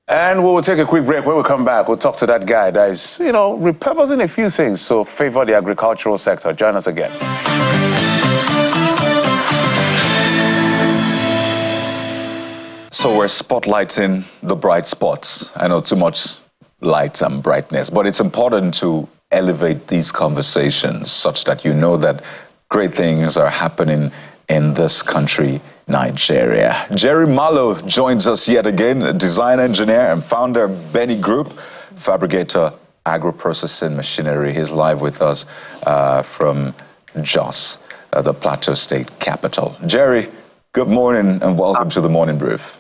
And we will take a quick break. When we come back, we'll talk to that guy that is, repurposing a few things to favor the agricultural sector. Join us again. So we're spotlighting the bright spots. I know too much light and brightness, but it's important to elevate these conversations such that you know that great things are happening in this country, Nigeria. Jerry Malo joins us yet again, a design engineer and founder of Benny Group, fabricator, agro-processing machinery. He's live with us from Jos, the Plateau State capital. Jerry, good morning and welcome to the Morning Brief.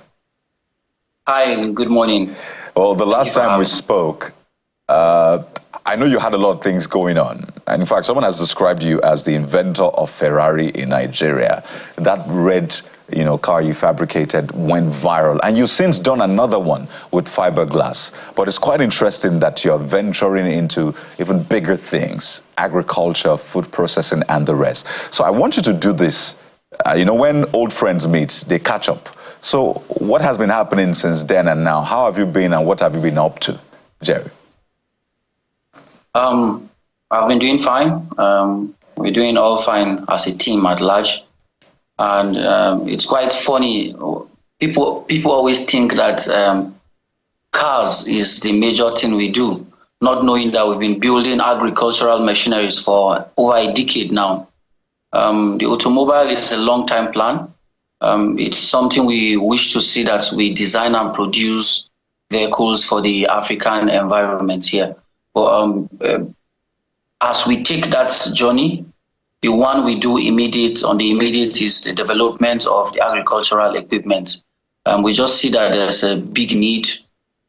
Hi, good morning. Well, the last time we spoke, I know you had a lot of things going on. And in fact, someone has described you as the inventor of Ferrari in Nigeria. That red, car you fabricated went viral. And you've since done another one with fiberglass. But it's quite interesting that you're venturing into even bigger things, agriculture, food processing, and the rest. So I want you to do this. When old friends meet, they catch up. So what has been happening since then and now? How have you been and what have you been up to, Jerry? I've been doing fine. We're doing all fine as a team at large. And it's quite funny. People always think that cars is the major thing we do, not knowing that we've been building agricultural machineries for over a decade now. The automobile is a long-time plan. It's something we wish to see that we design and produce vehicles for the African environment here. But as we take that journey, the one we do on the immediate is the development of the agricultural equipment. We just see that there's a big need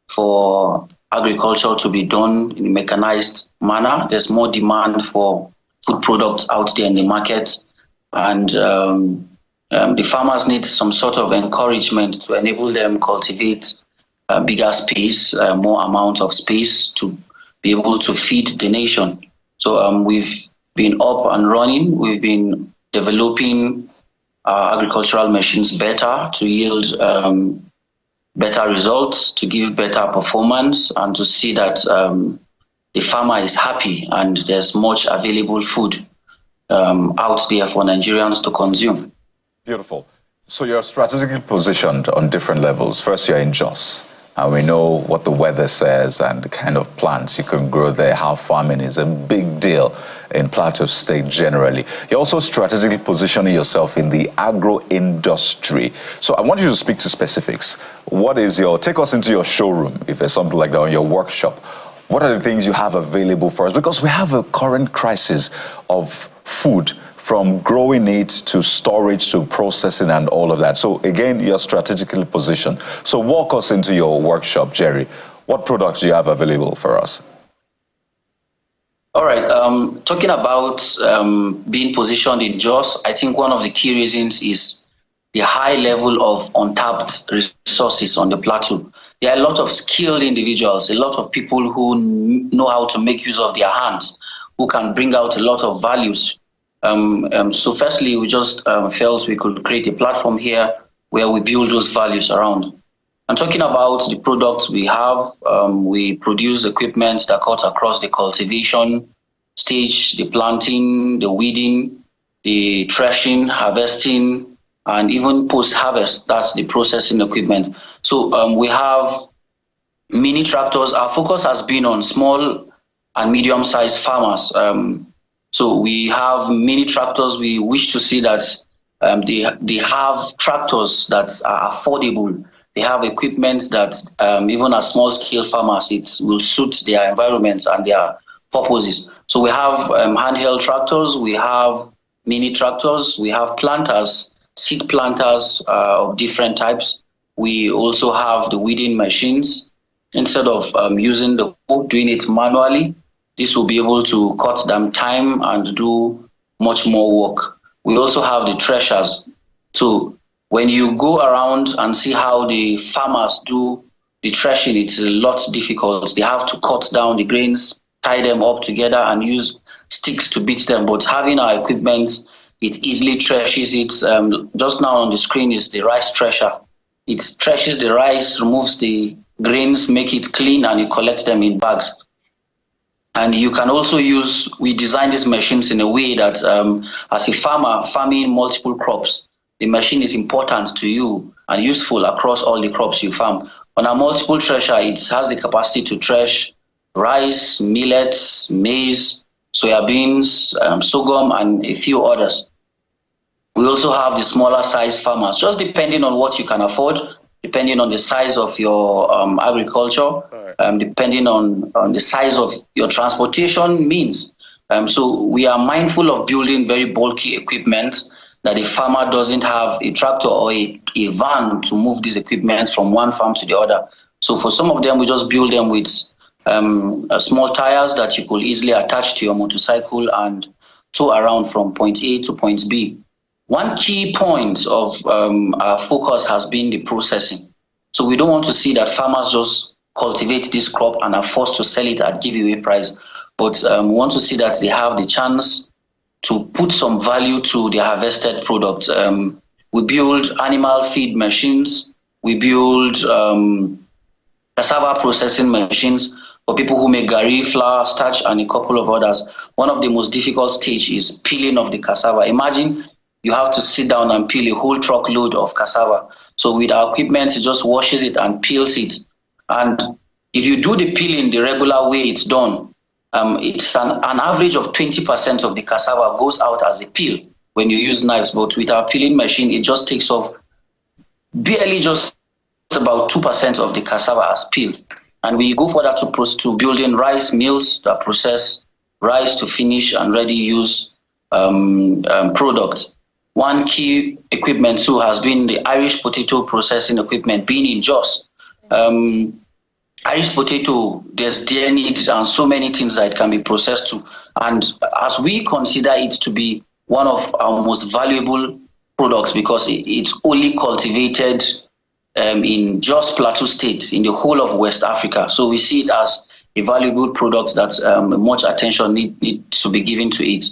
for agriculture to be done in a mechanized manner. There's more demand for food products out there in the market. And the farmers need some sort of encouragement to enable them cultivate bigger space, more amount of space to be able to feed the nation. So we've been up and running. We've been developing agricultural machines better to yield better results, to give better performance, and to see that the farmer is happy and there's much available food out there for Nigerians to consume. Beautiful. So you're strategically positioned on different levels. First, you're in Jos. And we know what the weather says and the kind of plants you can grow there, how farming is a big deal in Plateau State generally. You're also strategically positioning yourself in the agro industry. So I want you to speak to specifics. Take us into your showroom, if there's something like that, or your workshop. What are the things you have available for us? Because we have a current crisis of food, from growing it to storage to processing and all of that. So again, you're strategically positioned. So walk us into your workshop, Jerry. What products do you have available for us? All right. Talking about being positioned in JOS, I think one of the key reasons is the high level of untapped resources on the plateau. There are a lot of skilled individuals, a lot of people who know how to make use of their hands, who can bring out a lot of values. So firstly, we just felt we could create a platform here where we build those values around. And talking about the products we have, we produce equipment that cuts across the cultivation stage, the planting, the weeding, the threshing, harvesting, and even post-harvest. That's the processing equipment. So we have mini tractors. Our focus has been on small and medium-sized farmers. So we have mini tractors. We wish to see that they have tractors that are affordable. They have equipment that even as small-scale farmers, it will suit their environments and their purposes. So we have handheld tractors, we have mini tractors, we have planters, seed planters of different types. We also have the weeding machines. Instead of using the hoe, doing it manually, this will be able to cut down time and do much more work. We also have the threshers. So when you go around and see how the farmers do the threshing, it's a lot difficult. They have to cut down the grains, tie them up together and use sticks to beat them. But having our equipment, it easily threshes it. Just now on the screen is the rice thresher. It threshes the rice, removes the grains, make it clean, and it collects them in bags. And you can also use, we design these machines in a way that as a farmer farming multiple crops, the machine is important to you and useful across all the crops you farm. On a multiple thresher, it has the capacity to thresh rice, millets, maize, soybeans, sorghum, and a few others. We also have the smaller size farmers, just depending on what you can afford, depending on the size of your agriculture, depending on the size of your transportation means. So we are mindful of building very bulky equipment that a farmer doesn't have a tractor or a van to move these equipment from one farm to the other. So for some of them, we just build them with small tires that you could easily attach to your motorcycle and tow around from point A to point B. One key point of our focus has been the processing. So we don't want to see that farmers just cultivate this crop and are forced to sell it at giveaway price, but we want to see that they have the chance to put some value to their harvested product. We build animal feed machines. We build cassava processing machines for people who make gari, flour, starch, and a couple of others. One of the most difficult stages is peeling of the cassava. Imagine you have to sit down and peel a whole truckload of cassava. So with our equipment, it just washes it and peels it. And if you do the peeling the regular way it's done, it's an average of 20% of the cassava goes out as a peel when you use knives. But with our peeling machine, it just takes off barely just about 2% of the cassava as peeled. And we go further to building rice mills that process rice to finish and ready use products. One key equipment too has been the Irish potato processing equipment being in JOS. Irish potato, there's DNA and so many things that it can be processed to. And as we consider it to be one of our most valuable products because it's only cultivated in JOS Plateau State, in the whole of West Africa. So we see it as a valuable product that much attention needs to be given to it.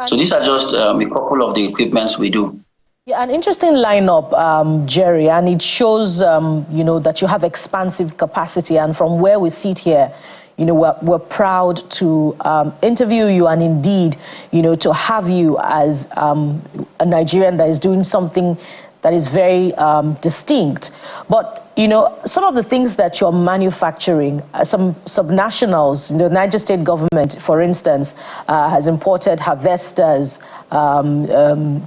So these are just a couple of the equipments we do. Yeah, an interesting lineup, Jerry, and it shows, you know, that you have expansive capacity. And from where we sit here, you know, we're proud to interview you and indeed, you know, to have you as a Nigerian that is doing something that is very distinct. But, you know, some of the things that you're manufacturing, some subnationals, the Niger State government, for instance, has imported harvesters,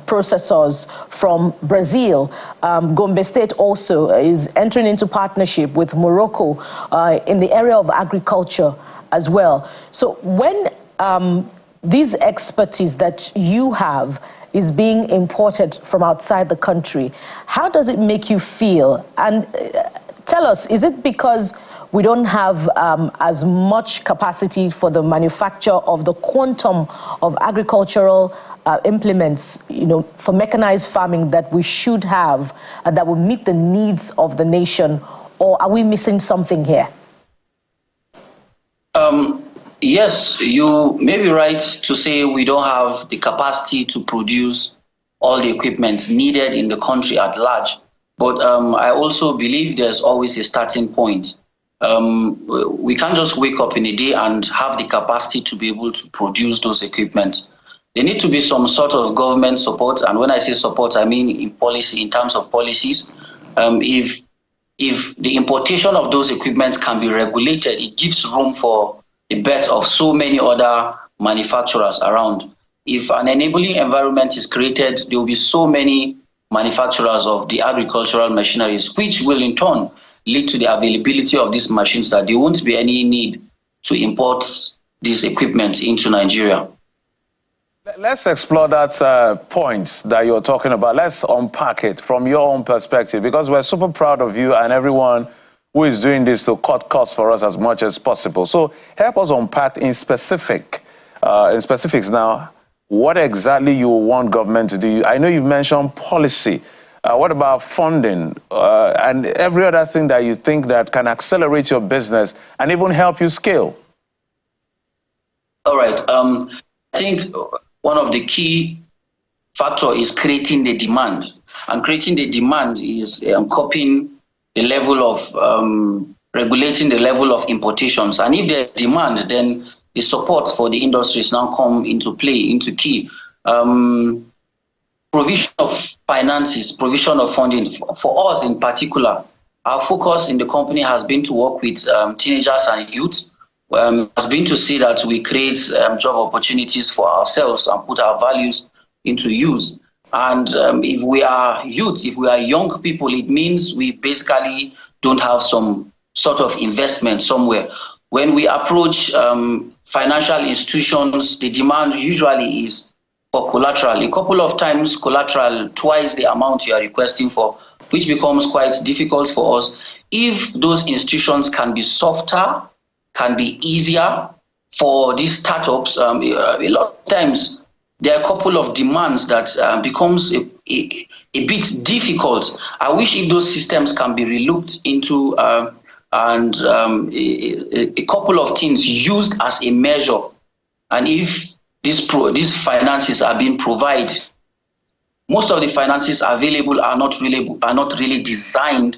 processors from Brazil. Gombe State also is entering into partnership with Morocco in the area of agriculture as well. So when these expertise that you have is being imported from outside the country, how does it make you feel? And tell us, is it because we don't have as much capacity for the manufacture of the quantum of agricultural implements, for mechanized farming that we should have, that will meet the needs of the nation? Or are we missing something here? Yes, you may be right to say we don't have the capacity to produce all the equipment needed in the country at large. But I also believe there's always a starting point. We can't just wake up in a day and have the capacity to be able to produce those equipment. There need to be some sort of government support. And when I say support, I mean in policy, in terms of policies. If the importation of those equipments can be regulated, it gives room for the birth of so many other manufacturers around. If an enabling environment is created, there will be so many manufacturers of the agricultural machineries, which will in turn lead to the availability of these machines, that there won't be any need to import these equipment into Nigeria. Let's explore that point that you're talking about. Let's unpack it from your own perspective, because we're super proud of you and everyone who is doing this to cut costs for us as much as possible. So help us unpack in specifics now, what exactly you want government to do. I know you've mentioned policy. What about funding and every other thing that you think that can accelerate your business and even help you scale? All right. I think one of the key factors is creating the demand. And creating the demand is copying the level of regulating the level of importations. And if there's demand, then the support for the industries now come into play, into key. Provision of finances, provision of funding. For us in particular, our focus in the company has been to work with teenagers and youth, has been to see that we create job opportunities for ourselves and put our values into use. And if we are youth, if we are young people, it means we basically don't have some sort of investment somewhere. When we approach financial institutions, the demand usually is for collateral. A couple of times collateral, twice the amount you are requesting for, which becomes quite difficult for us. If those institutions can be softer, can be easier for these startups, a lot of times there are a couple of demands that becomes a bit difficult. I wish if those systems can be relooked into and a couple of things used as a measure. And if these finances are being provided, most of the finances available are not really designed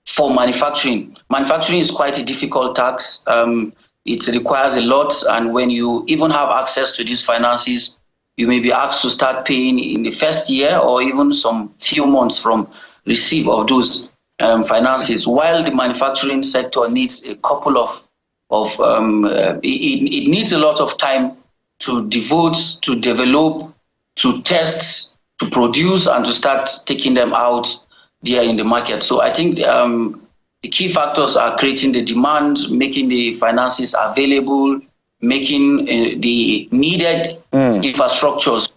for manufacturing. Manufacturing is quite a difficult task. It requires a lot, and when you even have access to these finances, you may be asked to start paying in the first year or even some few months from receipt of those finances. While the manufacturing sector needs a couple of it needs a lot of time to devote, to develop, to test, to produce, and to start taking them out there in the market. So I think the key factors are creating the demand, making the finances available, making the needed infrastructures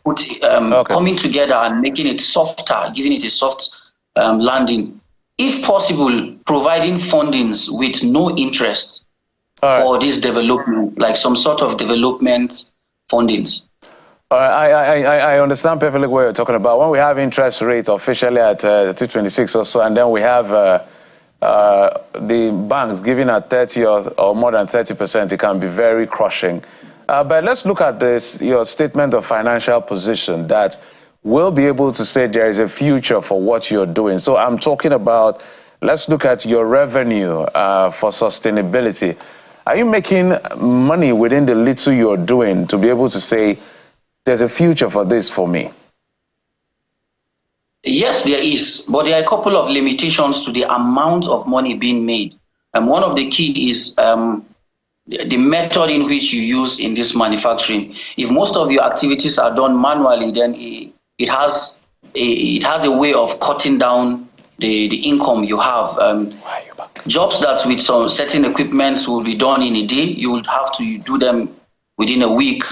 coming together and making it softer, giving it a soft landing. If possible, providing fundings with no interest for this development, like some sort of development fundings. All right, I understand perfectly what you're talking about. When we have interest rate officially at 226 or so, and then we have the banks giving at 30 or more than 30%, it can be very crushing. But let's look at this, your statement of financial position, that we'll be able to say there is a future for what you're doing. So I'm talking about, let's look at your revenue for sustainability. Are you making money within the little you're doing to be able to say, there's a future for this for me? Yes, there is, but there are a couple of limitations to the amount of money being made. And one of the key is the method in which you use in this manufacturing. If most of your activities are done manually, then it has a way of cutting down the income you have. Jobs that with some certain equipment will be done in a day, you would have to do them within a week.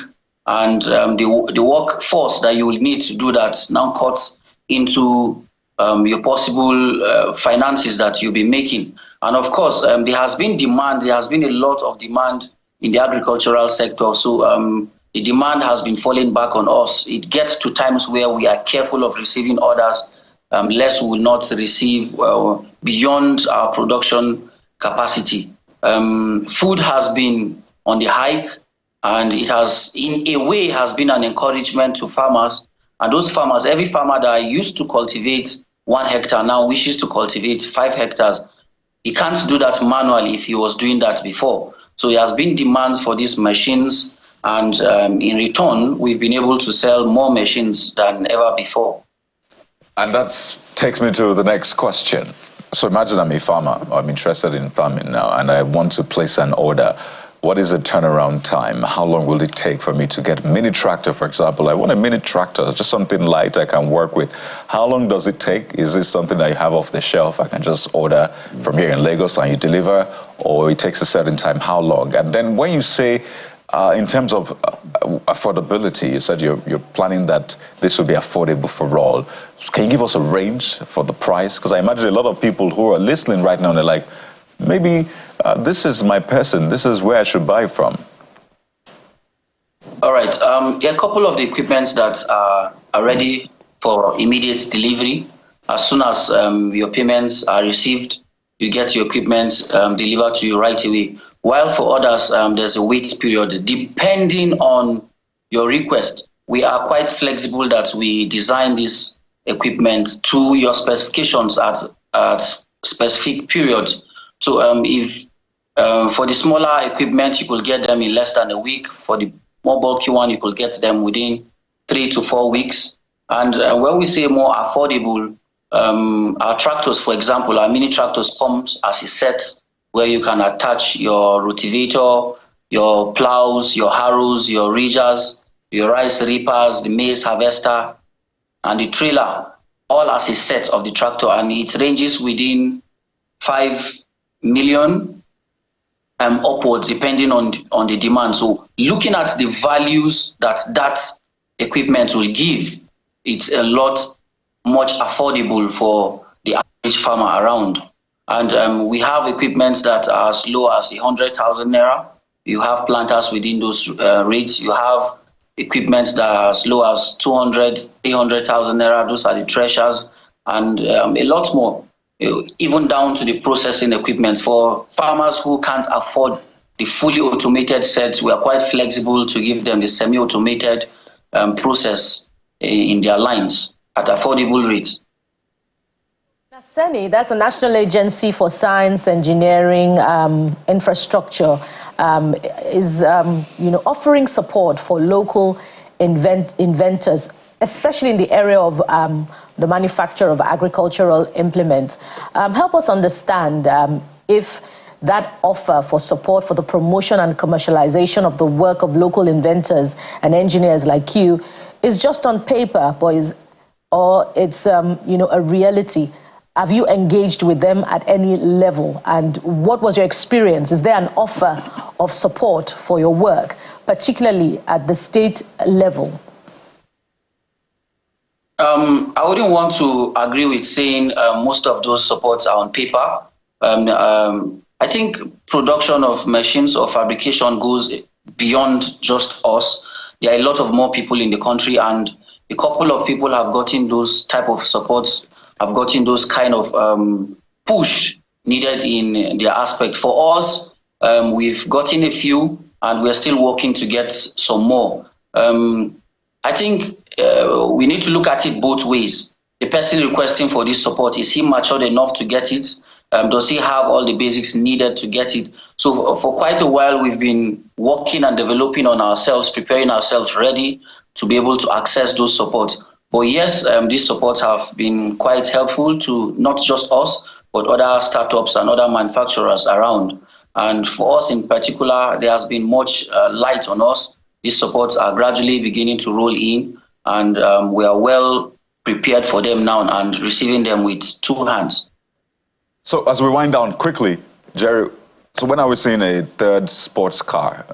And the workforce that you will need to do that now cuts into your possible finances that you'll be making. And of course, there has been demand. There has been a lot of demand in the agricultural sector. So the demand has been falling back on us. It gets to times where we are careful of receiving orders, lest we will not receive beyond our production capacity. Food has been on the hike, and it has, in a way, has been an encouragement to farmers. And those farmers, every farmer that used to cultivate 1 hectare now wishes to cultivate 5 hectares. He can't do that manually if he was doing that before. So there has been demands for these machines, and in return, we've been able to sell more machines than ever before. And that takes me to the next question. So imagine I'm a farmer, I'm interested in farming now, and I want to place an order. What is the turnaround time? How long will it take for me to get a mini tractor, for example? I want a mini tractor, just something light I can work with. How long does it take? Is this something that you have off the shelf? I can just order from here in Lagos and you deliver, or it takes a certain time? How long? And then when you say, in terms of affordability, you said you're planning that this will be affordable for all. Can you give us a range for the price? Because I imagine a lot of people who are listening right now, they're like, maybe this is my person, this is where I should buy from. All right, there are a couple of the equipments that are ready for immediate delivery. As soon as your payments are received, you get your equipment delivered to you right away. While for others, there's a wait period. Depending on your request, we are quite flexible that we design this equipment to your specifications at specific periods. So if for the smaller equipment, you could get them in less than a week. For the more bulky one, you could get them within 3 to 4 weeks. And when we say more affordable, our tractors, for example, our mini tractors comes as a set where you can attach your rotavator, your plows, your harrows, your ridgers, your rice reapers, the maize harvester, and the trailer, all as a set of the tractor. And it ranges within 5 million upwards, depending on the demand. So looking at the values that equipment will give, it's a lot much affordable for the average farmer around. And we have equipments that are as low as 100,000 naira. You have planters within those rates. You have equipments that are as low as 200, 300,000 naira. Those are the threshers, and a lot more, even down to the processing equipment. For farmers who can't afford the fully automated sets, we are quite flexible to give them the semi-automated process in their lines at affordable rates. SENI, that's the National Agency for Science, Engineering, Infrastructure, is offering support for local inventors, especially in the area of the manufacture of agricultural implements. Help us understand if that offer for support for the promotion and commercialization of the work of local inventors and engineers like you is just on paper, or it's a reality. Have you engaged with them at any level? And what was your experience? Is there an offer of support for your work, particularly at the state level? I wouldn't want to agree with saying most of those supports are on paper. I think production of machines or fabrication goes beyond just us. There are a lot of more people in the country, and a couple of people have gotten those type of supports, have gotten those kind of push needed in their aspect. For us, we've gotten a few, and we're still working to get some more. I think we need to look at it both ways. The person requesting for this support, is he matured enough to get it? Does he have all the basics needed to get it? So for quite a while, we've been working and developing on ourselves, preparing ourselves ready to be able to access those supports. But yes, these supports have been quite helpful to not just us, but other startups and other manufacturers around. And for us in particular, there has been much light on us. These supports are gradually beginning to roll in, and we are well prepared for them now and receiving them with 2 hands. So as we wind down quickly, Jerry, so when are we seeing a third sports car?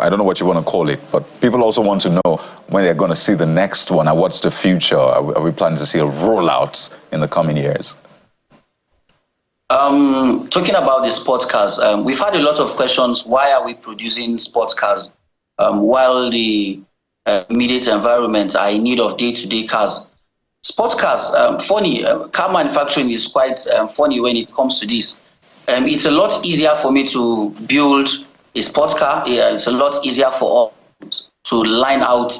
I don't know what you want to call it, but people also want to know when they're going to see the next one and what's the future. Are we planning to see a rollout in the coming years? Talking about the sports cars, we've had a lot of questions. Why are we producing sports cars while the immediate environment are in need of day-to-day cars? Sports cars, funny, car manufacturing is quite funny when it comes to this. It's a lot easier for me to build a sports car. It's a lot easier for us to line out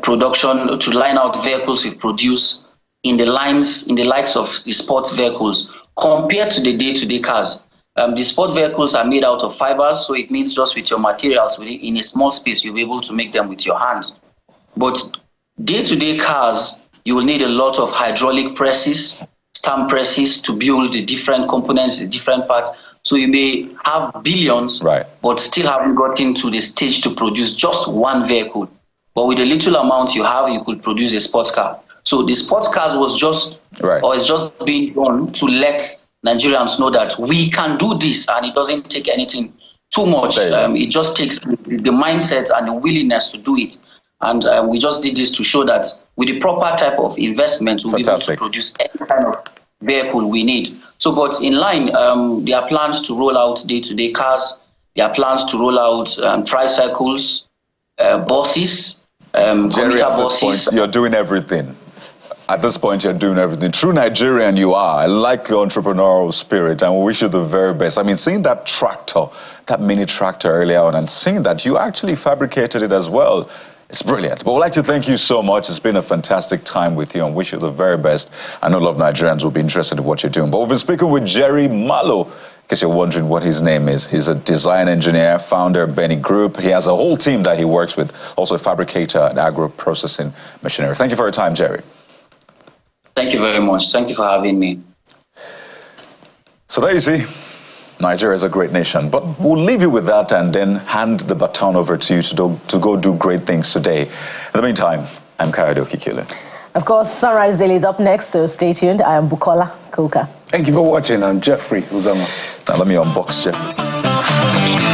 production, to line out vehicles we produce in the lines, in the likes of the sports vehicles, compared to the day-to-day cars. The sport vehicles are made out of fibers, so it means just with your materials in a small space, you'll be able to make them with your hands. But day-to-day cars, you will need a lot of hydraulic presses, stamp presses to build the different components, the different parts. So you may have billions, but still haven't gotten to the stage to produce just one vehicle. But with the little amount you have, you could produce a sports car. So the sports cars was just, or it's just being done to let Nigerians know that we can do this, and it doesn't take anything too much. It just takes the mindset and the willingness to do it. And we just did this to show that with the proper type of investment, we'll be able to produce any kind of vehicle we need. So, but in line, there are plans to roll out day-to-day cars. There are plans to roll out tricycles, buses, Jerry, at this point, you're doing everything. At this point, you're doing everything. True Nigerian you are. I like your entrepreneurial spirit, and we wish you the very best. I mean, seeing that tractor, that mini tractor earlier on, and seeing that you actually fabricated it as well, it's brilliant. But we'd like to thank you so much. It's been a fantastic time with you, and wish you the very best. I know a lot of Nigerians will be interested in what you're doing. But we've been speaking with Jerry Malo. In case you're wondering what his name is, he's a design engineer, founder of Benny Group. He has a whole team that he works with, also a fabricator and agro-processing machinery. Thank you for your time, Jerry. Thank you very much. Thank you for having me. So there you see, Nigeria is a great nation, but we'll leave you with that and then hand the baton over to you to go do great things today. In the meantime, I'm Kayode Okikile. Of course, Sunrise Daily is up next, so stay tuned. I am Bukola Koka. Thank you for watching. I'm Jeffrey Uzama. Now let me unbox Jeffrey.